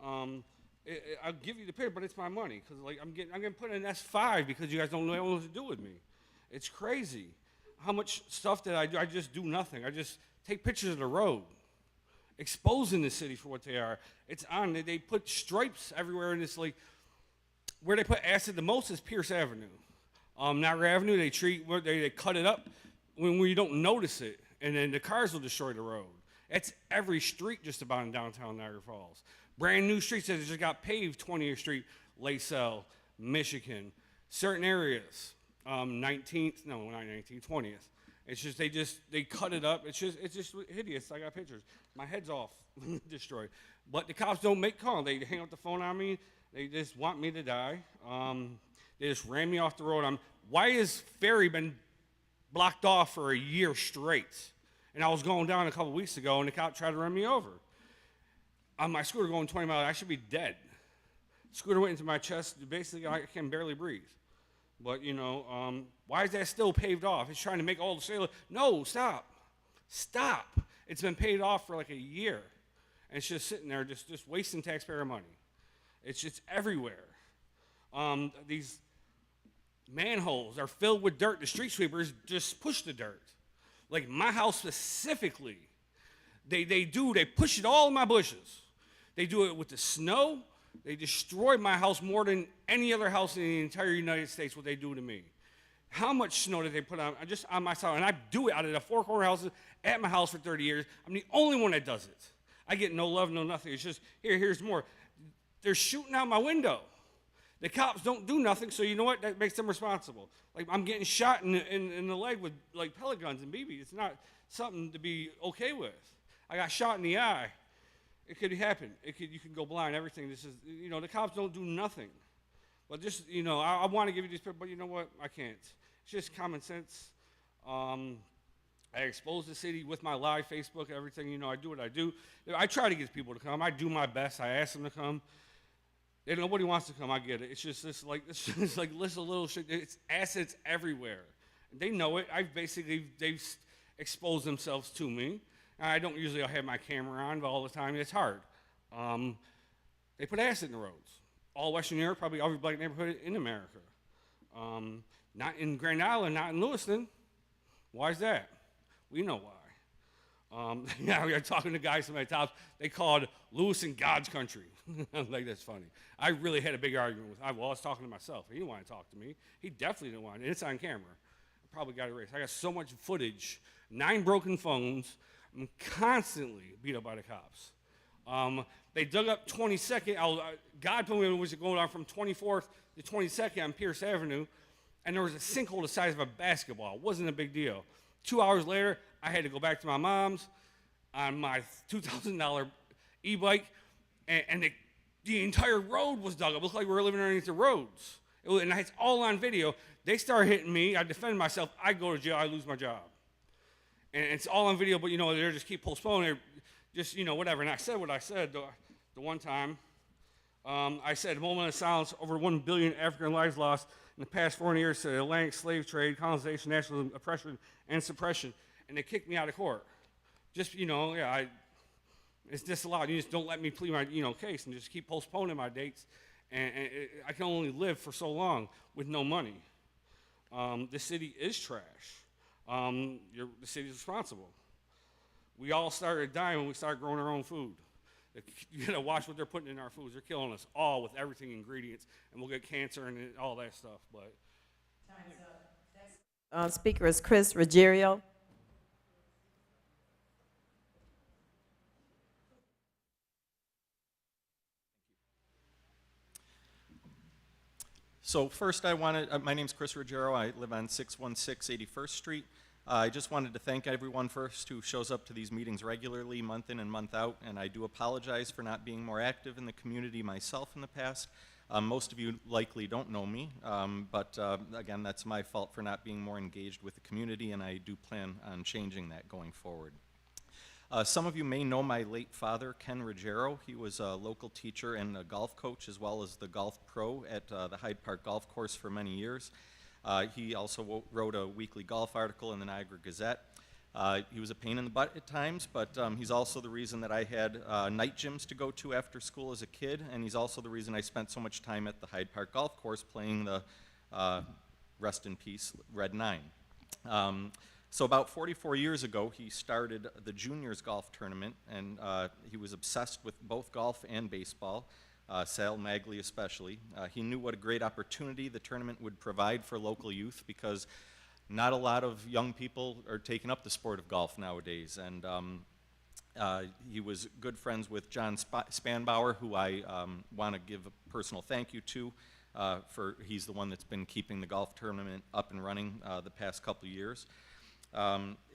I'll give you the picture, but it's my money, because I'm getting put in S5 because you guys don't know what to do with me. It's crazy. How much stuff that I do? I just do nothing. I just take pictures of the road, exposing the city for what they are. It's on. They put stripes everywhere in this, where they put acid the most is Pierce Avenue. Niagara Avenue, they cut it up when you don't notice it, and then the cars will destroy the road. It's every street just about in downtown Niagara Falls. Brand new streets that just got paved, 20th Street, Lacell, Michigan, certain areas, 19th, no, not 19th, 20th. It's just, they cut it up. It's just hideous. I got pictures. My head's off, destroyed. But the cops don't make calls. They hang up the phone on me. They just want me to die. They just ran me off the road. Why has Ferry been blocked off for a year straight? And I was going down a couple weeks ago, and the cop tried to run me over. On my scooter going 20 miles, I should be dead. Scooter went into my chest. Basically, I can barely breathe. But, why is that still paved off? It's trying to make all the sailors. No, stop. Stop. It's been paid off for like a year. And it's just sitting there, just wasting taxpayer money. It's just everywhere. These manholes are filled with dirt. The street sweepers just push the dirt. Like my house specifically, they push it all in my bushes. They do it with the snow. They destroy my house more than any other house in the entire United States, what they do to me. How much snow did they put on, just on my side? And I do it out of the four corner houses at my house for 30 years. I'm the only one that does it. I get no love, no nothing. It's just, here's more. They're shooting out my window. The cops don't do nothing, so you know what? That makes them responsible. Like, I'm getting shot in the leg with, like, pellet guns and BB. It's not something to be okay with. I got shot in the eye. It could happen. You can go blind, everything. This is, the cops don't do nothing. But just, I want to give you these, but you know what? I can't. It's just common sense. I expose the city with my live Facebook, everything. I do what I do. I try to get people to come. I do my best. I ask them to come. Nobody wants to come. I get it. It's just this, like list of little shit. It's assets everywhere. They know it. They've exposed themselves to me. I don't usually have my camera on, but all the time it's hard. They put acid in the roads. All Western New York, probably every black neighborhood in America. Not in Grand Island, not in Lewiston. Why is that? We know why. Yeah, we are talking to guys from my tops. They called Lewiston God's country. I'm like, that's funny. I really had a big argument with him. I was talking to myself. He didn't want to talk to me. He definitely didn't want it. And it's on camera. I probably got erased. I got so much footage, 9 broken phones. I'm constantly beat up by the cops. They dug up 22nd. God told me it was going on from 24th to 22nd on Pierce Avenue, and there was a sinkhole the size of a basketball. It wasn't a big deal. 2 hours later, I had to go back to my mom's on my $2,000 e-bike, and the entire road was dug up. It looked like we were living underneath the roads. And it's all on video. They start hitting me. I defend myself. I go to jail. I lose my job. And it's all on video, but, they just keep postponing. Just, whatever. And I said what I said the one time. I said, a moment of silence, over 1 billion African lives lost in the past 400 years to the Atlantic slave trade, colonization, nationalism, oppression, and suppression. And they kicked me out of court. Just, it's disallowed. You just don't let me plead my, case and just keep postponing my dates. And I can only live for so long with no money. The city is trash. The city's responsible. We all started dying when we started growing our own food. You gotta watch what they're putting in our foods. They're killing us all with everything ingredients, and we'll get cancer and all that stuff. But time's up. Next speaker is Chris Ruggiero. So first my name's Chris Ruggiero. I live on 616 81st Street. I just wanted to thank everyone first who shows up to these meetings regularly, month in and month out, and I do apologize for not being more active in the community myself in the past. Most of you likely don't know me, but again, that's my fault for not being more engaged with the community, and I do plan on changing that going forward. Some of you may know my late father, Ken Ruggiero. He was a local teacher and a golf coach, as well as the golf pro at the Hyde Park Golf Course for many years. He also wrote a weekly golf article in the Niagara Gazette. He was a pain in the butt at times, but he's also the reason that I had night gyms to go to after school as a kid, and he's also the reason I spent so much time at the Hyde Park Golf Course playing the, rest in peace, Red 9. So about 44 years ago, he started the juniors golf tournament, and he was obsessed with both golf and baseball. Sal Magley especially. He knew what a great opportunity the tournament would provide for local youth because not a lot of young people are taking up the sport of golf nowadays. And he was good friends with John Spanbauer, who I want to give a personal thank you to. He's the one that's been keeping the golf tournament up and running the past couple years.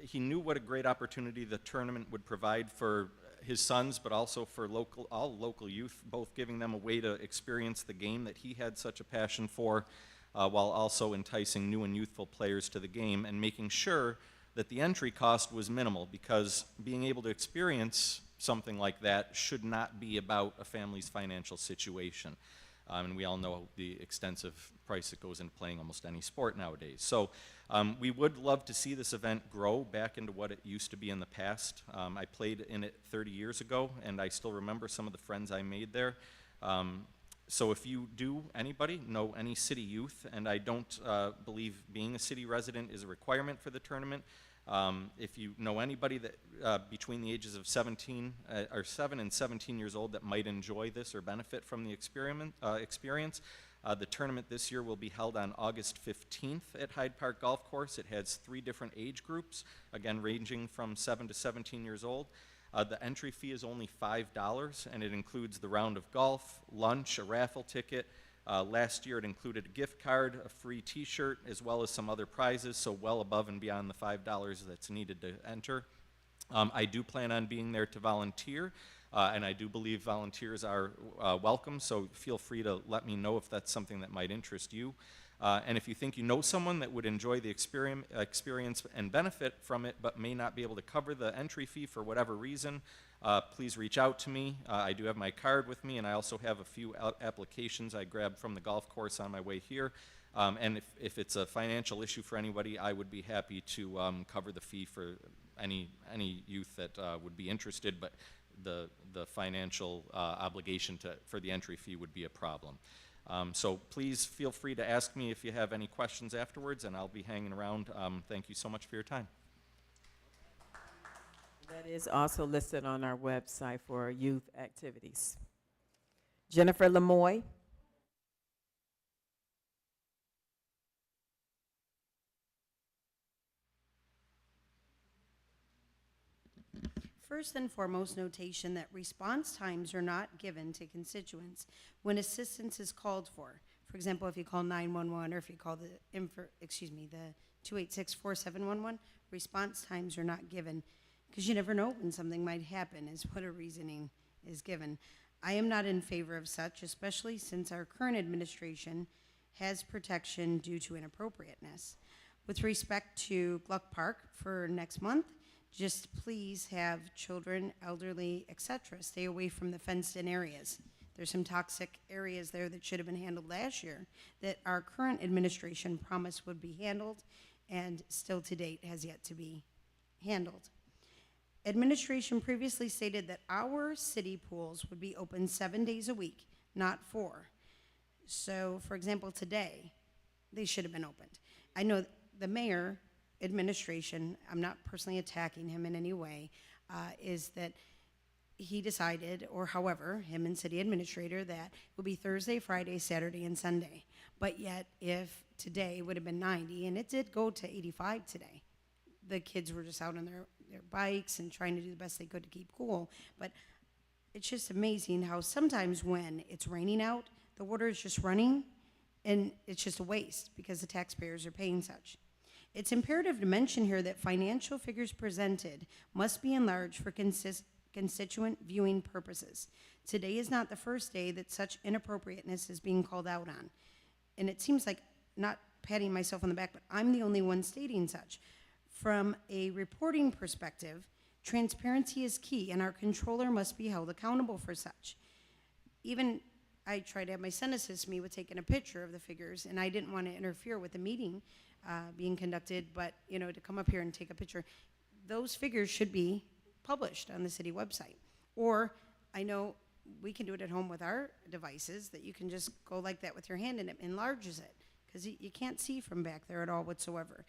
He knew what a great opportunity the tournament would provide for his sons, but also for all local youth, both giving them a way to experience the game that he had such a passion for, while also enticing new and youthful players to the game and making sure that the entry cost was minimal, because being able to experience something like that should not be about a family's financial situation. And we all know the extensive price that goes into playing almost any sport nowadays. So we would love to see this event grow back into what it used to be in the past. I played in it 30 years ago, and I still remember some of the friends I made there. So if you anybody know any city youth, and I don't believe being a city resident is a requirement for the tournament, if you know anybody that between the ages of 7 and 17 years old that might enjoy this or benefit from the experience, the tournament this year will be held on August 15th at Hyde Park Golf Course. It has 3 different age groups, again ranging from 7 to 17 years old. The entry fee is only $5, and it includes the round of golf, lunch, a raffle ticket. Last year it included a gift card, a free t-shirt, as well as some other prizes, so well above and beyond the $5 that's needed to enter. I do plan on being there to volunteer, and I do believe volunteers are welcome, so feel free to let me know if that's something that might interest you. And if you think you know someone that would enjoy the experience and benefit from it but may not be able to cover the entry fee for whatever reason, please reach out to me. I do have my card with me, and I also have a few applications I grabbed from the golf course on my way here. And if it's a financial issue for anybody, I would be happy to cover the fee for any youth that would be interested, but the financial obligation for the entry fee would be a problem. So please feel free to ask me if you have any questions afterwards, and I'll be hanging around. Thank you so much for your time. That is also listed on our website for youth activities. Jennifer Lemoy. First and foremost, notation that response times are not given to constituents when assistance is called for. For example, if you call 911 or if you call the 286-4711, response times are not given because you never know when something might happen is what a reasoning is given. I am not in favor of such, especially since our current administration has protection due to inappropriateness. With respect to Gluck Park for next month, just please have children, elderly, etc. stay away from the fenced-in areas. There's some toxic areas there that should have been handled last year that our current administration promised would be handled and still to date has yet to be handled. Administration previously stated that our city pools would be open 7 days a week, not 4. So, for example, today, they should have been opened. I know the mayor administration, I'm not personally attacking him in any way, is that he decided, or however, him and city administrator, that it would be Thursday, Friday, Saturday, and Sunday. But yet, if today would have been 90, and it did go to 85 today, the kids were just out on their bikes and trying to do the best they could to keep cool. But it's just amazing how sometimes when it's raining out, the water is just running, and it's just a waste because the taxpayers are paying such. It's imperative to mention here that financial figures presented must be enlarged for constituent viewing purposes. Today is not the first day that such inappropriateness is being called out on. And it seems like, not patting myself on the back, but I'm the only one stating such. From a reporting perspective, transparency is key, and our controller must be held accountable for such. Even I tried to have my son assist me with taking a picture of the figures, and I didn't want to interfere with the meeting being conducted, but to come up here and take a picture, those figures should be published on the city website. Or I know we can do it at home with our devices, that you can just go like that with your hand and it enlarges it, because you can't see from back there at all whatsoever.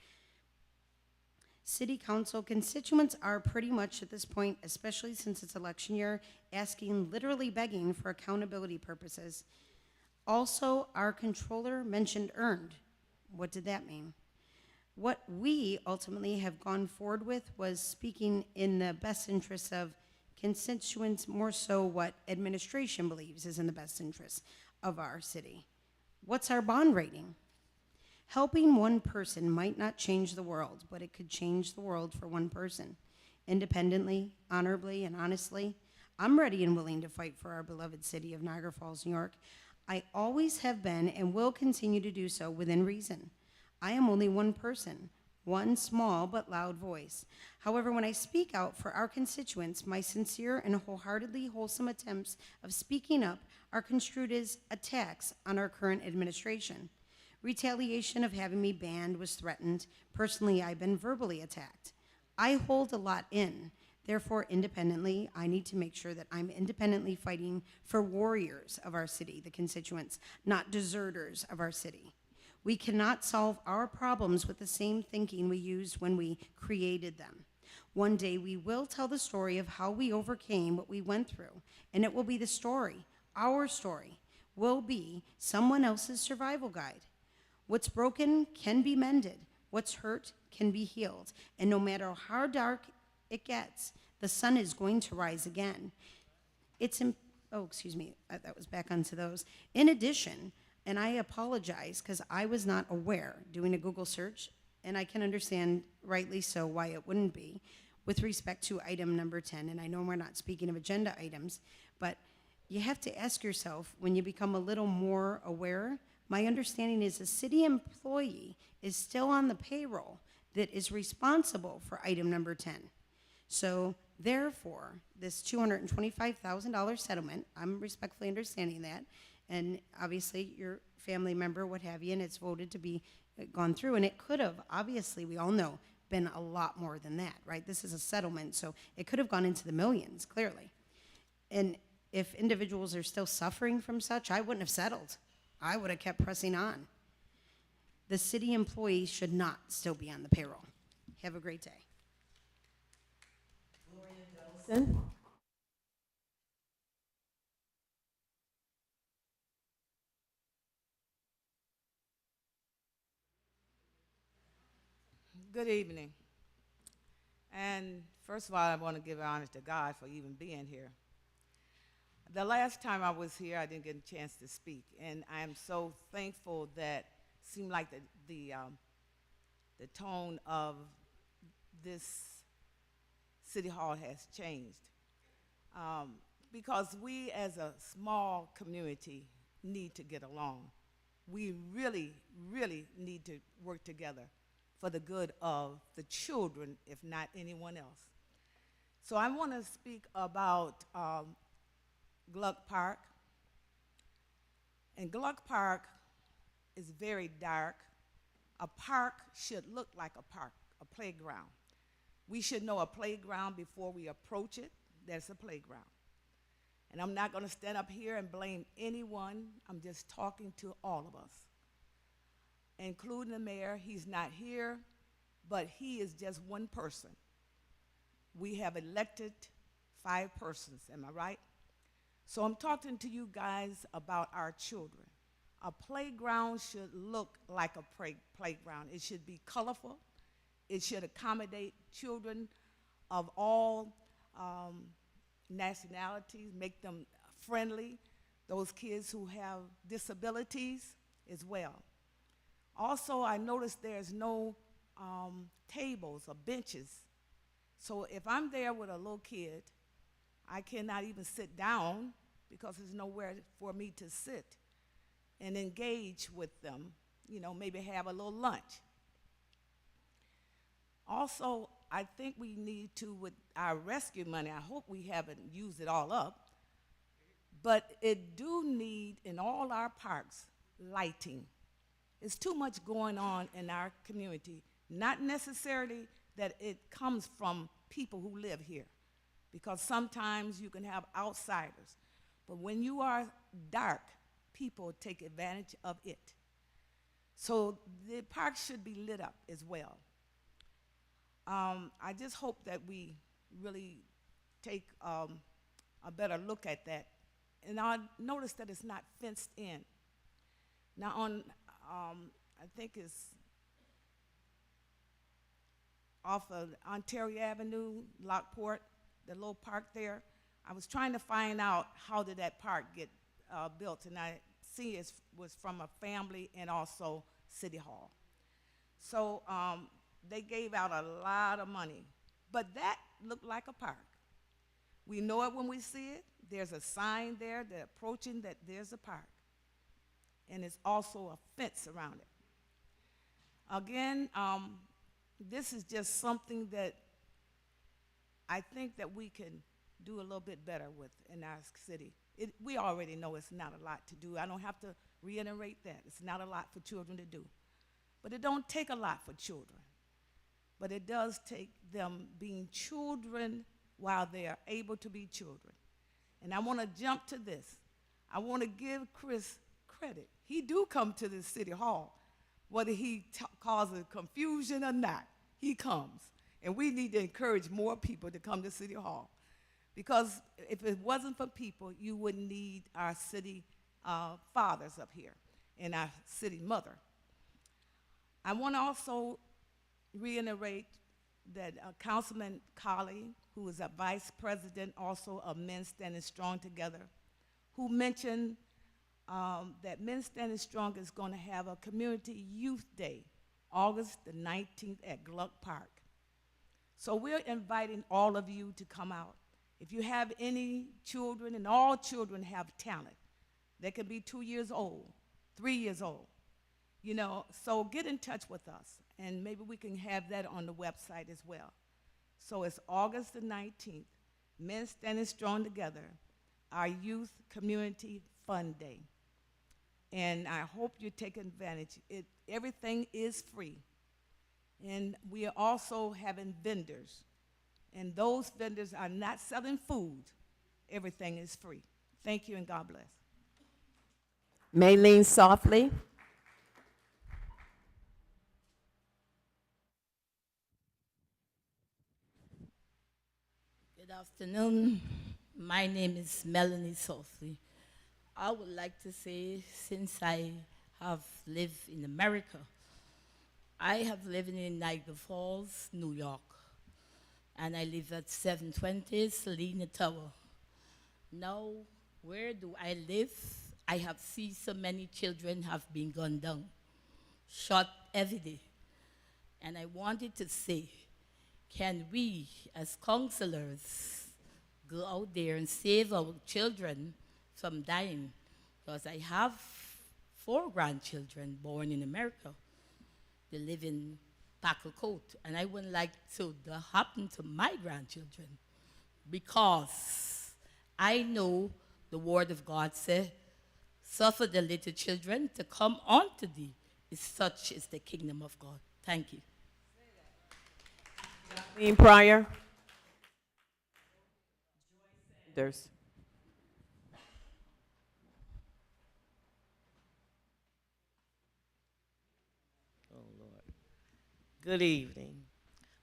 City Council constituents are pretty much at this point, especially since it's election year, asking, literally begging for accountability purposes. Also, our controller mentioned earned. What did that mean? What we ultimately have gone forward with was speaking in the best interests of constituents, more so what administration believes is in the best interest of our city. What's our bond rating? Helping one person might not change the world, but it could change the world for one person. Independently, honorably, and honestly, I'm ready and willing to fight for our beloved city of Niagara Falls, New York. I always have been and will continue to do so within reason. I am only one person, one small but loud voice. However, when I speak out for our constituents, my sincere and wholeheartedly wholesome attempts of speaking up are construed as attacks on our current administration. Retaliation of having me banned was threatened. Personally, I've been verbally attacked. I hold a lot in. Therefore, independently, I need to make sure that I'm independently fighting for warriors of our city, the constituents, not deserters of our city. We cannot solve our problems with the same thinking we used when we created them. One day we will tell the story of how we overcame what we went through, and it will be the story, our story, will be someone else's survival guide. What's broken can be mended. What's hurt can be healed. And no matter how dark it gets, the sun is going to rise again. That was back onto those. In addition, and I apologize because I was not aware doing a Google search, and I can understand rightly so why it wouldn't be, with respect to item number 10. And I know we're not speaking of agenda items, but you have to ask yourself when you become a little more aware. My understanding is a city employee is still on the payroll that is responsible for item number 10. So therefore, this $225,000 settlement, I'm respectfully understanding that, and obviously your family member, what have you, and it's voted to be gone through, and it could have, obviously, we all know, been a lot more than that, right? This is a settlement, so it could have gone into the millions, clearly. And if individuals are still suffering from such, I wouldn't have settled. I would have kept pressing on. The city employees should not still be on the payroll. Have a great day. Johnson. Good evening. And first of all, I want to give honor to God for even being here. The last time I was here, I didn't get a chance to speak, and I am so thankful that it seemed like the tone of this city hall has changed, because we as a small community need to get along. We really, really need to work together for the good of the children, if not anyone else. So I want to speak about Gluck Park. And Gluck Park is very dark. A park should look like a park, a playground. We should know a playground before we approach it. That's a playground. And I'm not going to stand up here and blame anyone. I'm just talking to all of us, including the mayor. He's not here, but he is just one person. We have elected 5 persons, am I right? So I'm talking to you guys about our children. A playground should look like a playground. It should be colorful. It should accommodate children of all nationalities, make them friendly, those kids who have disabilities as well. Also, I noticed there's no tables or benches. So if I'm there with a little kid, I cannot even sit down because there's nowhere for me to sit and engage with them, maybe have a little lunch. Also, I think we need to, with our rescue money, I hope we haven't used it all up, but it do need, in all our parks, lighting. There's too much going on in our community, not necessarily that it comes from people who live here, because sometimes you can have outsiders. But when you are dark, people take advantage of it. So the park should be lit up as well. I just hope that we really take a better look at that. And I noticed that it's not fenced in. Now on, I think it's off of Ontario Avenue, Lockport, the little park there. I was trying to find out how did that park get built, and I see it was from a family and also City Hall. So they gave out a lot of money, but that looked like a park. We know it when we see it. There's a sign there that approaching that there's a park, and it's also a fence around it. Again, this is just something that I think that we can do a little bit better with in our city. We already know it's not a lot to do. I don't have to reiterate that. It's not a lot for children to do. But it don't take a lot for children. But it does take them being children while they are able to be children. And I want to jump to this. I want to give Chris credit. He do come to the city hall, whether he causes confusion or not. He comes. And we need to encourage more people to come to City Hall. Because if it wasn't for people, you wouldn't need our city fathers up here and our city mother. I want to also reiterate that Councilman Colley, who is a vice president also of Men Standing Strong Together, who mentioned that Men Standing Strong is going to have a community youth day, August the 19th at Gluck Park. So we're inviting all of you to come out. If you have any children, and all children have talent, they can be 2 years old, 3 years old, you know, so get in touch with us, and maybe we can have that on the website as well. So it's August the 19th, Men Standing Strong Together, our Youth Community Fun Day. And I hope you take advantage. Everything is free. And we are also having vendors. And those vendors are not selling food. Everything is free. Thank you and God bless. Maylene Softly. Good afternoon. My name is Melanie Softly. I would like to say, since I have lived in America, I have lived in Niagara Falls, New York, and I live at 720 Selena Tower. Now, where do I live? I have seen so many children have been gunned down, shot every day. And I wanted to say, can we, as counselors, go out there and save our children from dying? Because I have 4 grandchildren born in America. They live in Packle, and I wouldn't like to happen to my grandchildren, because I know the word of God says, suffer the little children to come unto thee. Such is the kingdom of God. Thank you. Kathleen Pryor. There's. Oh, Lord. Good evening.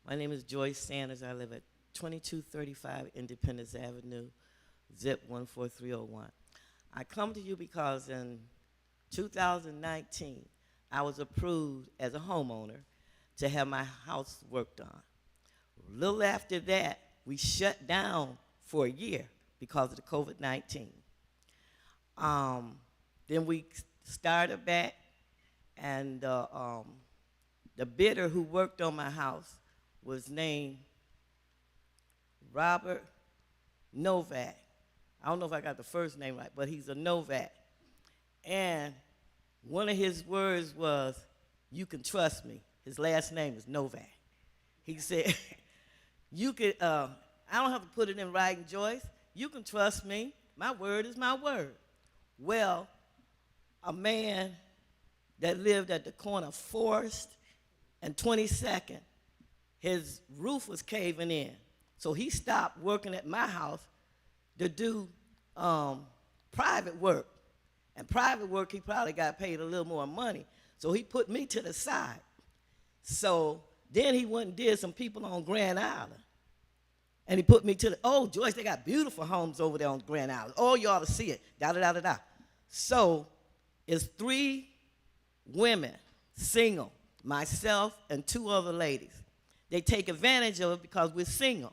My name is Joyce Sanders. I live at 2235 Independence Avenue, zip 14301. I come to you because in 2019, I was approved as a homeowner to have my house worked on. A little after that, we shut down for a year because of the COVID-19. Then we started back, and the bidder who worked on my house was named Robert Novak. I don't know if I got the first name right, but he's a Novak. And one of his words was, "You can trust me." His last name is Novak. He said, "You could, I don't have to put it in writing, Joyce. You can trust me. My word is my word." Well, a man that lived at the corner of Forest and 22nd, his roof was caving in. So he stopped working at my house to do private work. And private work, he probably got paid a little more money. So he put me to the side. So Then he went and did some people on Grand Island. And he put me to the, oh, Joyce, they got beautiful homes over there on Grand Island. Oh, you ought to see it, da-da-da-da-da. So it's 3 women, single, myself and 2 other ladies. They take advantage of it because we're single.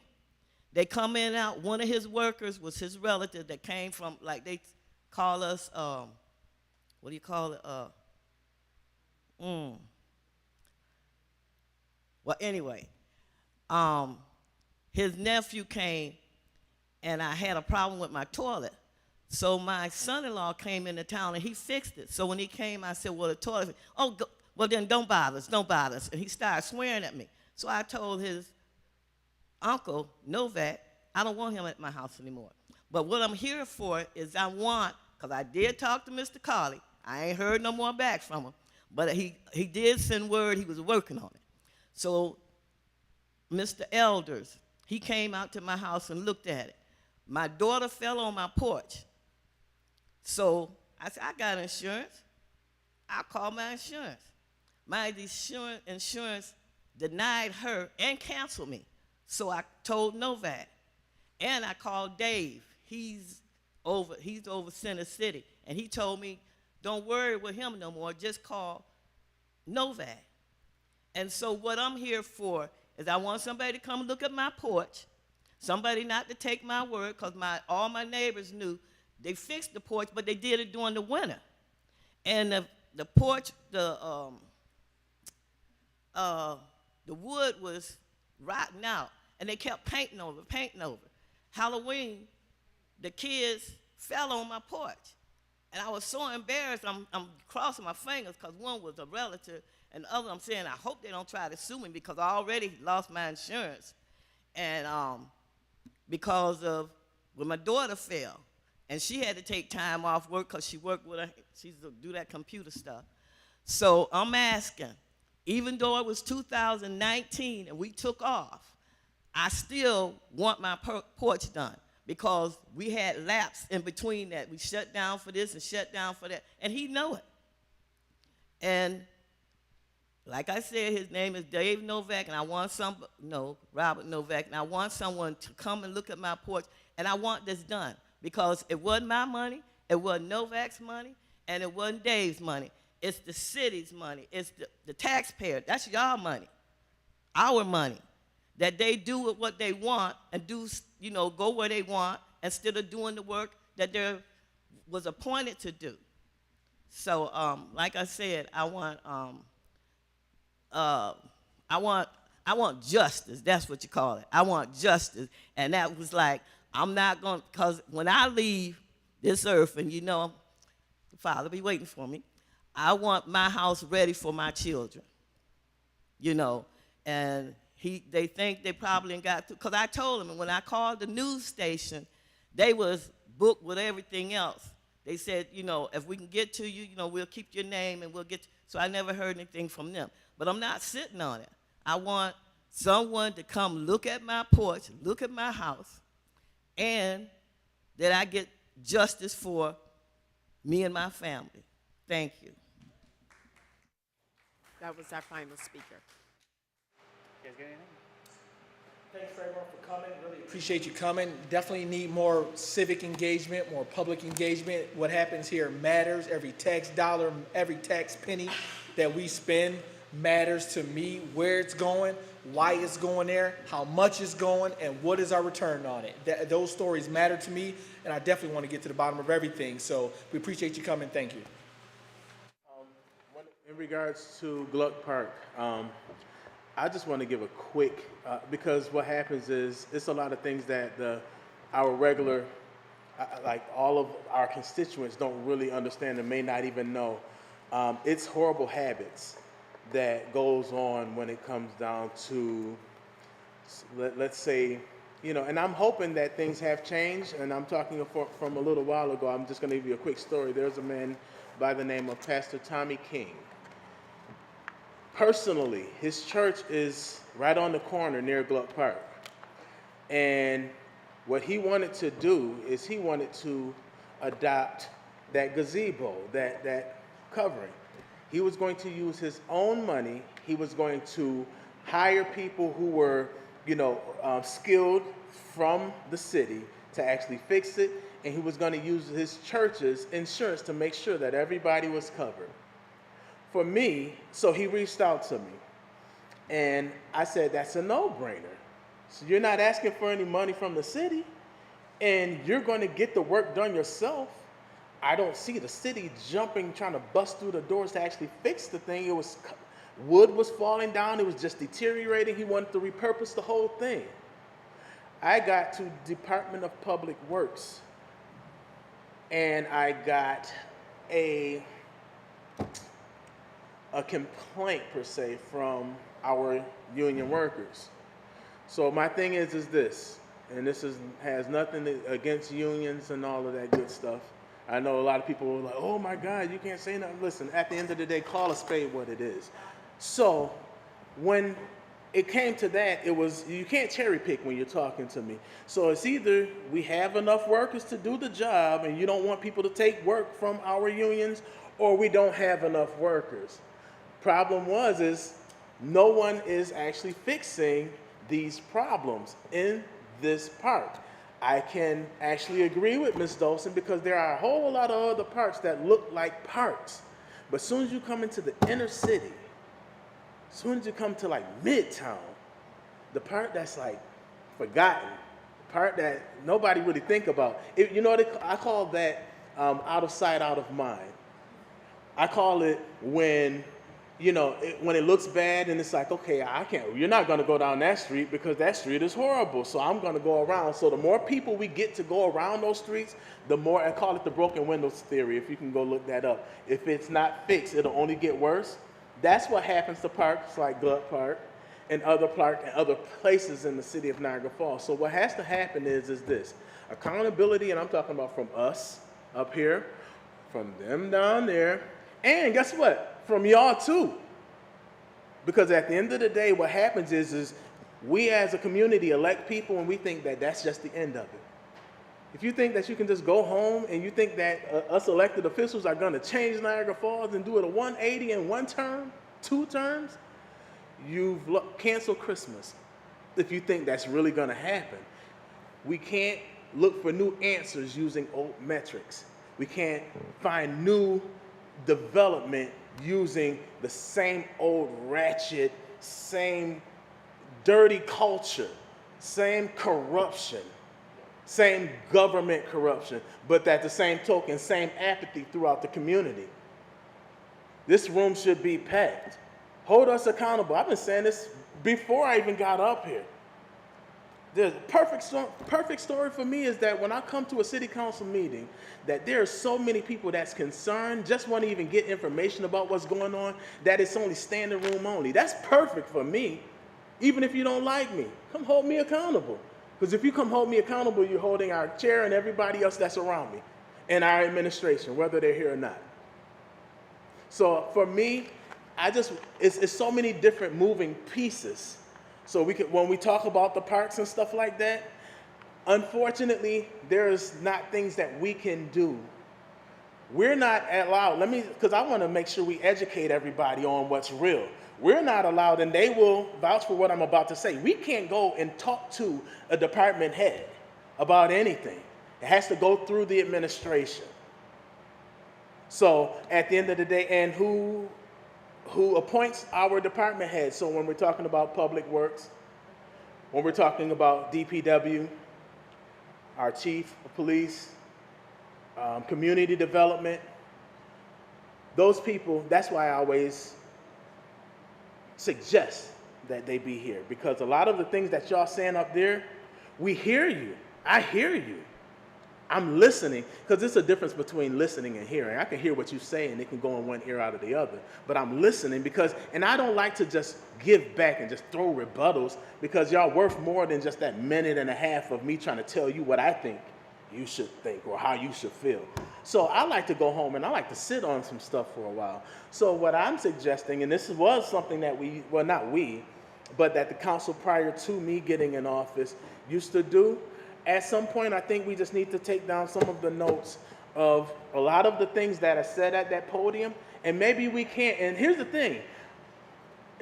They come in and out. One of his workers was his relative that came from, like they call us, what do you call it? Well, anyway, his nephew came, and I had a problem with my toilet. So my son-in-law came into town, and he fixed it. So when he came, I said, well, the toilet, oh, well, then don't bother us, don't bother us. And he started swearing at me. So I told his uncle, Novak, I don't want him at my house anymore. But what I'm here for is I want, because I did talk to Mr. Carley. I ain't heard no more back from him. But he did send word he was working on it. So Mr. Elders, he came out to my house and looked at it. My daughter fell on my porch. So I said, I got insurance. I called my insurance. My insurance denied her and canceled me. So I told Novak. And I called Dave. He's over Center City. And he told me, don't worry with him no more, just call Novak. And so what I'm here for is I want somebody to come look at my porch, somebody not to take my word, because all my neighbors knew they fixed the porch, but they did it during the winter. And the porch, the wood was rotting out, and they kept painting over. Halloween, the kids fell on my porch. And I was so embarrassed, I'm crossing my fingers because one was a relative, and the other I'm saying, I hope they don't try to sue me because I already lost my insurance. And because of when my daughter fell, and she had to take time off work because she worked with her, she used to do that computer stuff. So I'm asking, even though it was 2019 and we took off, I still want my porch done because we had lapse in between that. We shut down for this and shut down for that, and he know it. And like I said, his name is Dave Novak, and I want Robert Novak, and I want someone to come and look at my porch, and I want this done because it wasn't my money, it wasn't Novak's money, and it wasn't Dave's money. It's the city's money. It's the taxpayer. That's y'all money, our money, that they do with what they want and do, go where they want instead of doing the work that they was appointed to do. So, like I said, I want justice. That's what you call it. I want justice, and that was like, I'm not going, because when I leave this earth, and the Father be waiting for me, I want my house ready for my children, and they think they probably ain't got to, because I told them, and when I called the news station, they was booked with everything else. They said, if we can get to you, we'll keep your name and we'll get you. So I never heard anything from them. But I'm not sitting on it. I want someone to come look at my porch, look at my house, and that I get justice for me and my family. Thank you. That was our final speaker. You guys got anything? Thanks for everyone for coming. Really appreciate you coming. Definitely need more civic engagement, more public engagement. What happens here matters. Every tax dollar, every tax penny that we spend matters to me. Where it's going, why it's going there, how much it's going, and what is our return on it. Those stories matter to me, and I definitely want to get to the bottom of everything. So we appreciate you coming. Thank you. In regards to Gluck Park, I just want to give a quick, because what happens is it's a lot of things that our regular, like all of our constituents don't really understand and may not even know. It's horrible habits that goes on when it comes down to, let's say, and I'm hoping that things have changed, and I'm talking from a little while ago. I'm just going to give you a quick story. There's a man by the name of Pastor Tommy King. Personally, his church is right on the corner near Gluck Park. And what he wanted to do is he wanted to adopt that gazebo, that covering. He was going to use his own money. He was going to hire people who were, skilled from the city to actually fix it, and he was going to use his church's insurance to make sure that everybody was covered. For me, so he reached out to me, and I said, that's a no-brainer. So you're not asking for any money from the city, and you're going to get the work done yourself. I don't see the city jumping, trying to bust through the doors to actually fix the thing. Wood was falling down. It was just deteriorating. He wanted to repurpose the whole thing. I got to Department of Public Works, and I got a complaint, per se, from our union workers. So my thing is this, and has nothing against unions and all of that good stuff. I know a lot of people were like, oh my God, you can't say nothing. Listen, at the end of the day, call a spade what it is. So when it came to that, you can't cherry pick when you're talking to me. So it's either we have enough workers to do the job and you don't want people to take work from our unions, or we don't have enough workers. Problem is no one is actually fixing these problems in this park. I can actually agree with Ms. Dolson because there are a whole lot of other parks that look like parks. But as soon as you come into the inner city, as soon as you come to like Midtown, the part that's like forgotten, the part that nobody really think about, I call that out of sight, out of mind. I call it when it looks bad and it's like, okay, you're not going to go down that street because that street is horrible, so I'm going to go around. So the more people we get to go around those streets, the more, I call it the broken windows theory, if you can go look that up. If it's not fixed, it'll only get worse. That's what happens to parks like Gluck Park and other places in the city of Niagara Falls. So what has to happen is this, accountability, and I'm talking about from us up here, from them down there, and guess what? From y'all too. Because at the end of the day, what happens is we as a community elect people and we think that that's just the end of it. If you think that you can just go home and you think that us elected officials are going to change Niagara Falls and do it a 180 in one term, 2 terms, you've canceled Christmas if you think that's really going to happen. We can't look for new answers using old metrics. We can't find new development using the same old ratchet, same dirty culture, same corruption, same government corruption, but at the same token, same apathy throughout the community. This room should be packed. Hold us accountable. I've been saying this before I even got up here. The perfect story for me is that when I come to a city council meeting, that there are so many people that's concerned, just want to even get information about what's going on, that it's only standing room only. That's perfect for me, even if you don't like me. Come hold me accountable. Because if you come hold me accountable, you're holding our chair and everybody else that's around me and our administration, whether they're here or not. So for me, it's so many different moving pieces. So when we talk about the parks and stuff like that, unfortunately, there's not things that we can do. We're not allowed, because I want to make sure we educate everybody on what's real. We're not allowed, and they will vouch for what I'm about to say. We can't go and talk to a department head about anything. It has to go through the administration. So at the end of the day, and who appoints our department heads? So when we're talking about public works, when we're talking about DPW, our chief of police, community development, those people, that's why I always suggest that they be here, because a lot of the things that y'all saying up there, we hear you. I hear you. I'm listening, because there's a difference between listening and hearing. I can hear what you say and it can go in one ear out of the other, but I'm listening and I don't like to just give back and just throw rebuttals, because y'all worth more than just that minute and a half of me trying to tell you what I think you should think or how you should feel. So I like to go home and I like to sit on some stuff for a while. So what I'm suggesting, and this was something that but that the council prior to me getting in office used to do, at some point, I think we just need to take down some of the notes of a lot of the things that are said at that podium, and maybe we can't. And here's the thing.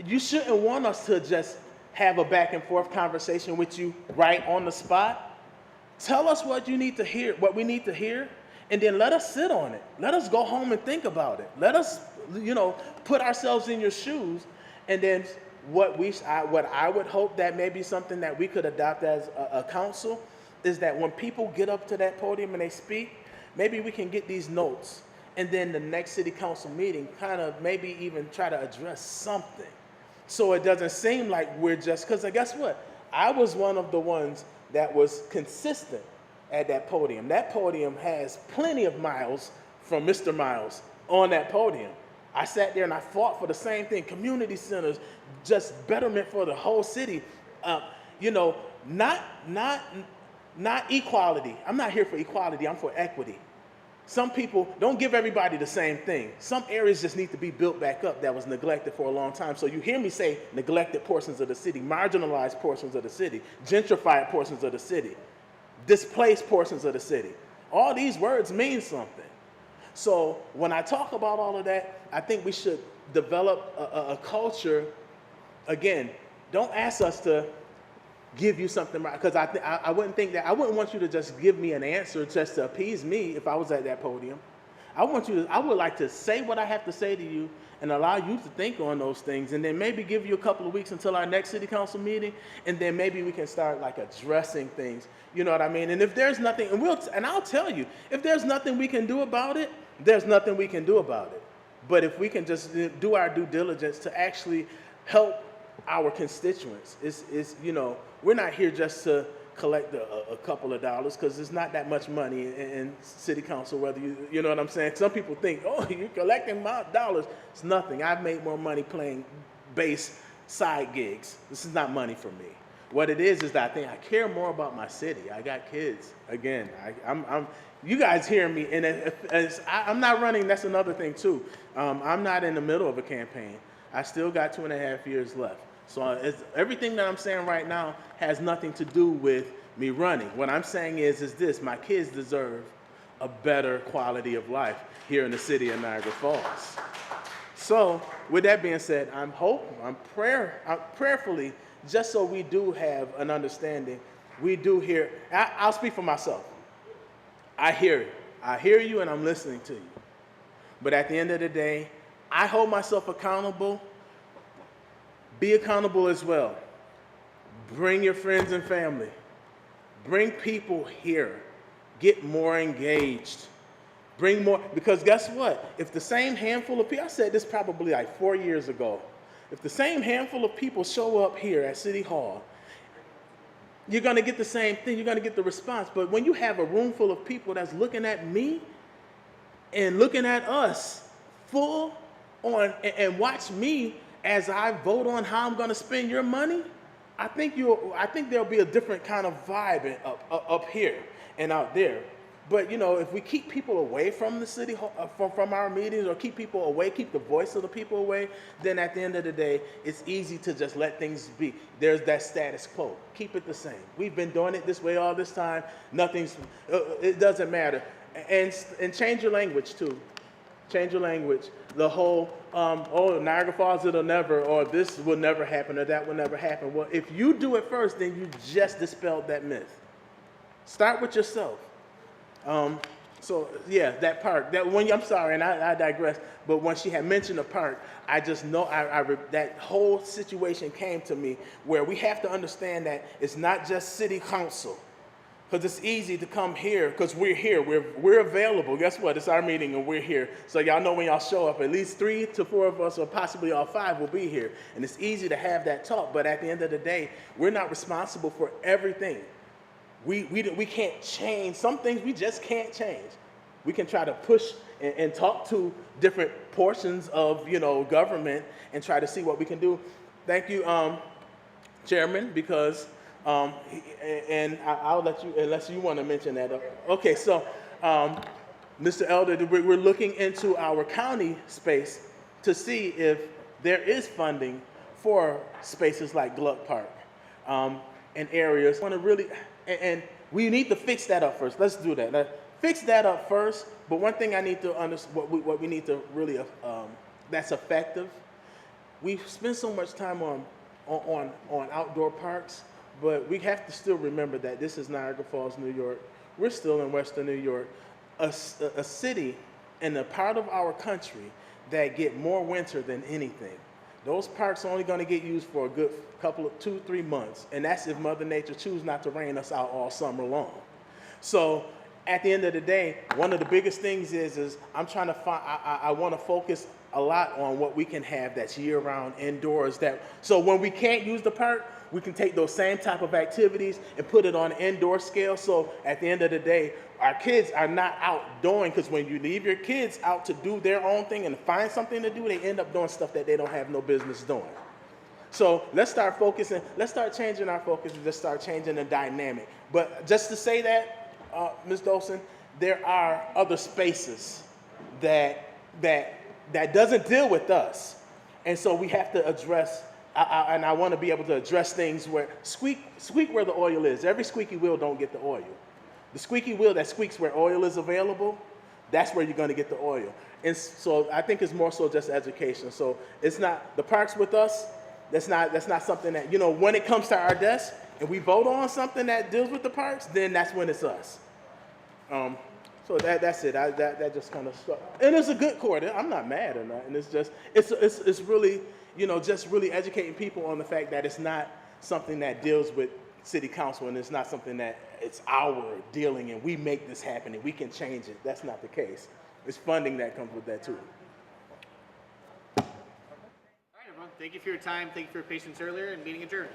you shouldn't want us to just have a back and forth conversation with you right on the spot. Tell us what you need to hear, what we need to hear, and then let us sit on it. Let us go home and think about it. Let us, put ourselves in your shoes, and then what I would hope that may be something that we could adopt as a council is that when people get up to that podium and they speak, maybe we can get these notes, and then the next city council meeting kind of maybe even try to address something. So it doesn't seem like we're just, because guess what? I was one of the ones that was consistent at that podium. That podium has plenty of miles from Mr. Miles on that podium. I sat there and I fought for the same thing, community centers, just betterment for the whole city. Not equality. I'm not here for equality, I'm for equity. Some people, don't give everybody the same thing. Some areas just need to be built back up that was neglected for a long time. So you hear me say neglected portions of the city, marginalized portions of the city, gentrified portions of the city, displaced portions of the city. All these words mean something. So when I talk about all of that, I think we should develop a culture. Again, don't ask us to give you something right, because I wouldn't want you to just give me an answer just to appease me if I was at that podium. I would like to say what I have to say to you and allow you to think on those things, and then maybe give you a couple of weeks until our next city council meeting, and then maybe we can start addressing things. You know what I mean? And if there's nothing, and I'll tell you, if there's nothing we can do about it, there's nothing we can do about it. But if we can just do our due diligence to actually help our constituents, we're not here just to collect a couple of dollars, because there's not that much money in city council, whether you know what I'm saying? Some people think, oh, you're collecting my dollars. It's nothing. I've made more money playing bass side gigs. This is not money for me. What it is that I think I care more about my city. I got kids. Again, you guys hear me, and I'm not running. That's another thing too. I'm not in the middle of a campaign. I still got 2.5 years left. So everything that I'm saying right now has nothing to do with me running. What I'm saying is this: my kids deserve a better quality of life here in the city of Niagara Falls. So with that being said, I'm prayerfully, just so we do have an understanding, we do hear. I'll speak for myself. I hear it. I hear you, and I'm listening to you. But at the end of the day, I hold myself accountable. Be accountable as well. Bring your friends and family. Bring people here. Get more engaged. Bring more, because guess what? If the same handful of people, I said this probably 4 years ago, if the same handful of people show up here at City Hall, you're going to get the same thing. You're going to get the response. But when you have a room full of people that's looking at me and looking at us full on, and watch me as I vote on how I'm going to spend your money, I think there'll be a different kind of vibe up here and out there. But if we keep people away from the city hall, from our meetings, or keep people away, keep the voice of the people away, then at the end of the day, it's easy to just let things be. There's that status quo. Keep it the same. We've been doing it this way all this time. It doesn't matter. And change your language too. Change your language. The whole, Niagara Falls, it'll never, or this will never happen, or that will never happen. Well, if you do it first, then you just dispelled that myth. Start with yourself. So yeah, that park, I'm sorry, and I digress, but when she had mentioned the park, I just know, that whole situation came to me, where we have to understand that it's not just city council. Because it's easy to come here, because we're here, we're available. Guess what? It's our meeting and we're here. So y'all know when y'all show up, at least 3 to 4 of us, or possibly all 5, will be here. And it's easy to have that talk, but at the end of the day, we're not responsible for everything. We can't change. Some things we just can't change. We can try to push and talk to different portions of government and try to see what we can do. Thank you, Chairman, because and I'll let you, unless you want to mention that. Okay, so Mr. Elder, we're looking into our county space to see if there is funding for spaces like Gluck Park and areas. Want to really, and we need to fix that up first. Let's do that. Fix that up first. But one thing I need to understand, what we need to really that's effective, we spend so much time on outdoor parks, but we have to still remember that this is Niagara Falls, New York. We're still in Western New York, a city and a part of our country that get more winter than anything. Those parks are only going to get used for a good couple of 2-3 months, and that's if Mother Nature chooses not to rain us out all summer long. So at the end of the day, one of the biggest things is I'm trying to find, I want to focus a lot on what we can have that's year-round indoors. So when we can't use the park, we can take those same type of activities and put it on an indoor scale. So at the end of the day, our kids are not out doing, because when you leave your kids out to do their own thing and find something to do, they end up doing stuff that they don't have no business doing. So let's start focusing, let's start changing our focus and just start changing the dynamic. But just to say that, Ms. Dolson, there are other spaces that doesn't deal with us. And so we have to address, and I want to be able to address things where, squeak where the oil is. Every squeaky wheel don't get the oil. The squeaky wheel that squeaks where oil is available, that's where you're going to get the oil. And so I think it's more so just education. So it's not, the parks with us, that's not something that, you know, when it comes to our desk and we vote on something that deals with the parks, then that's when it's us. So that's it. That just kind of stuck. And it's a good court. I'm not mad or nothing. It's just, it's really, you know, just really educating people on the fact that it's not something that deals with city council, and it's not something that it's our dealing and we make this happen and we can change it. That's not the case. It's funding that comes with that too. All right, everyone. Thank you for your time. Thank you for your patience earlier, and meeting adjourned.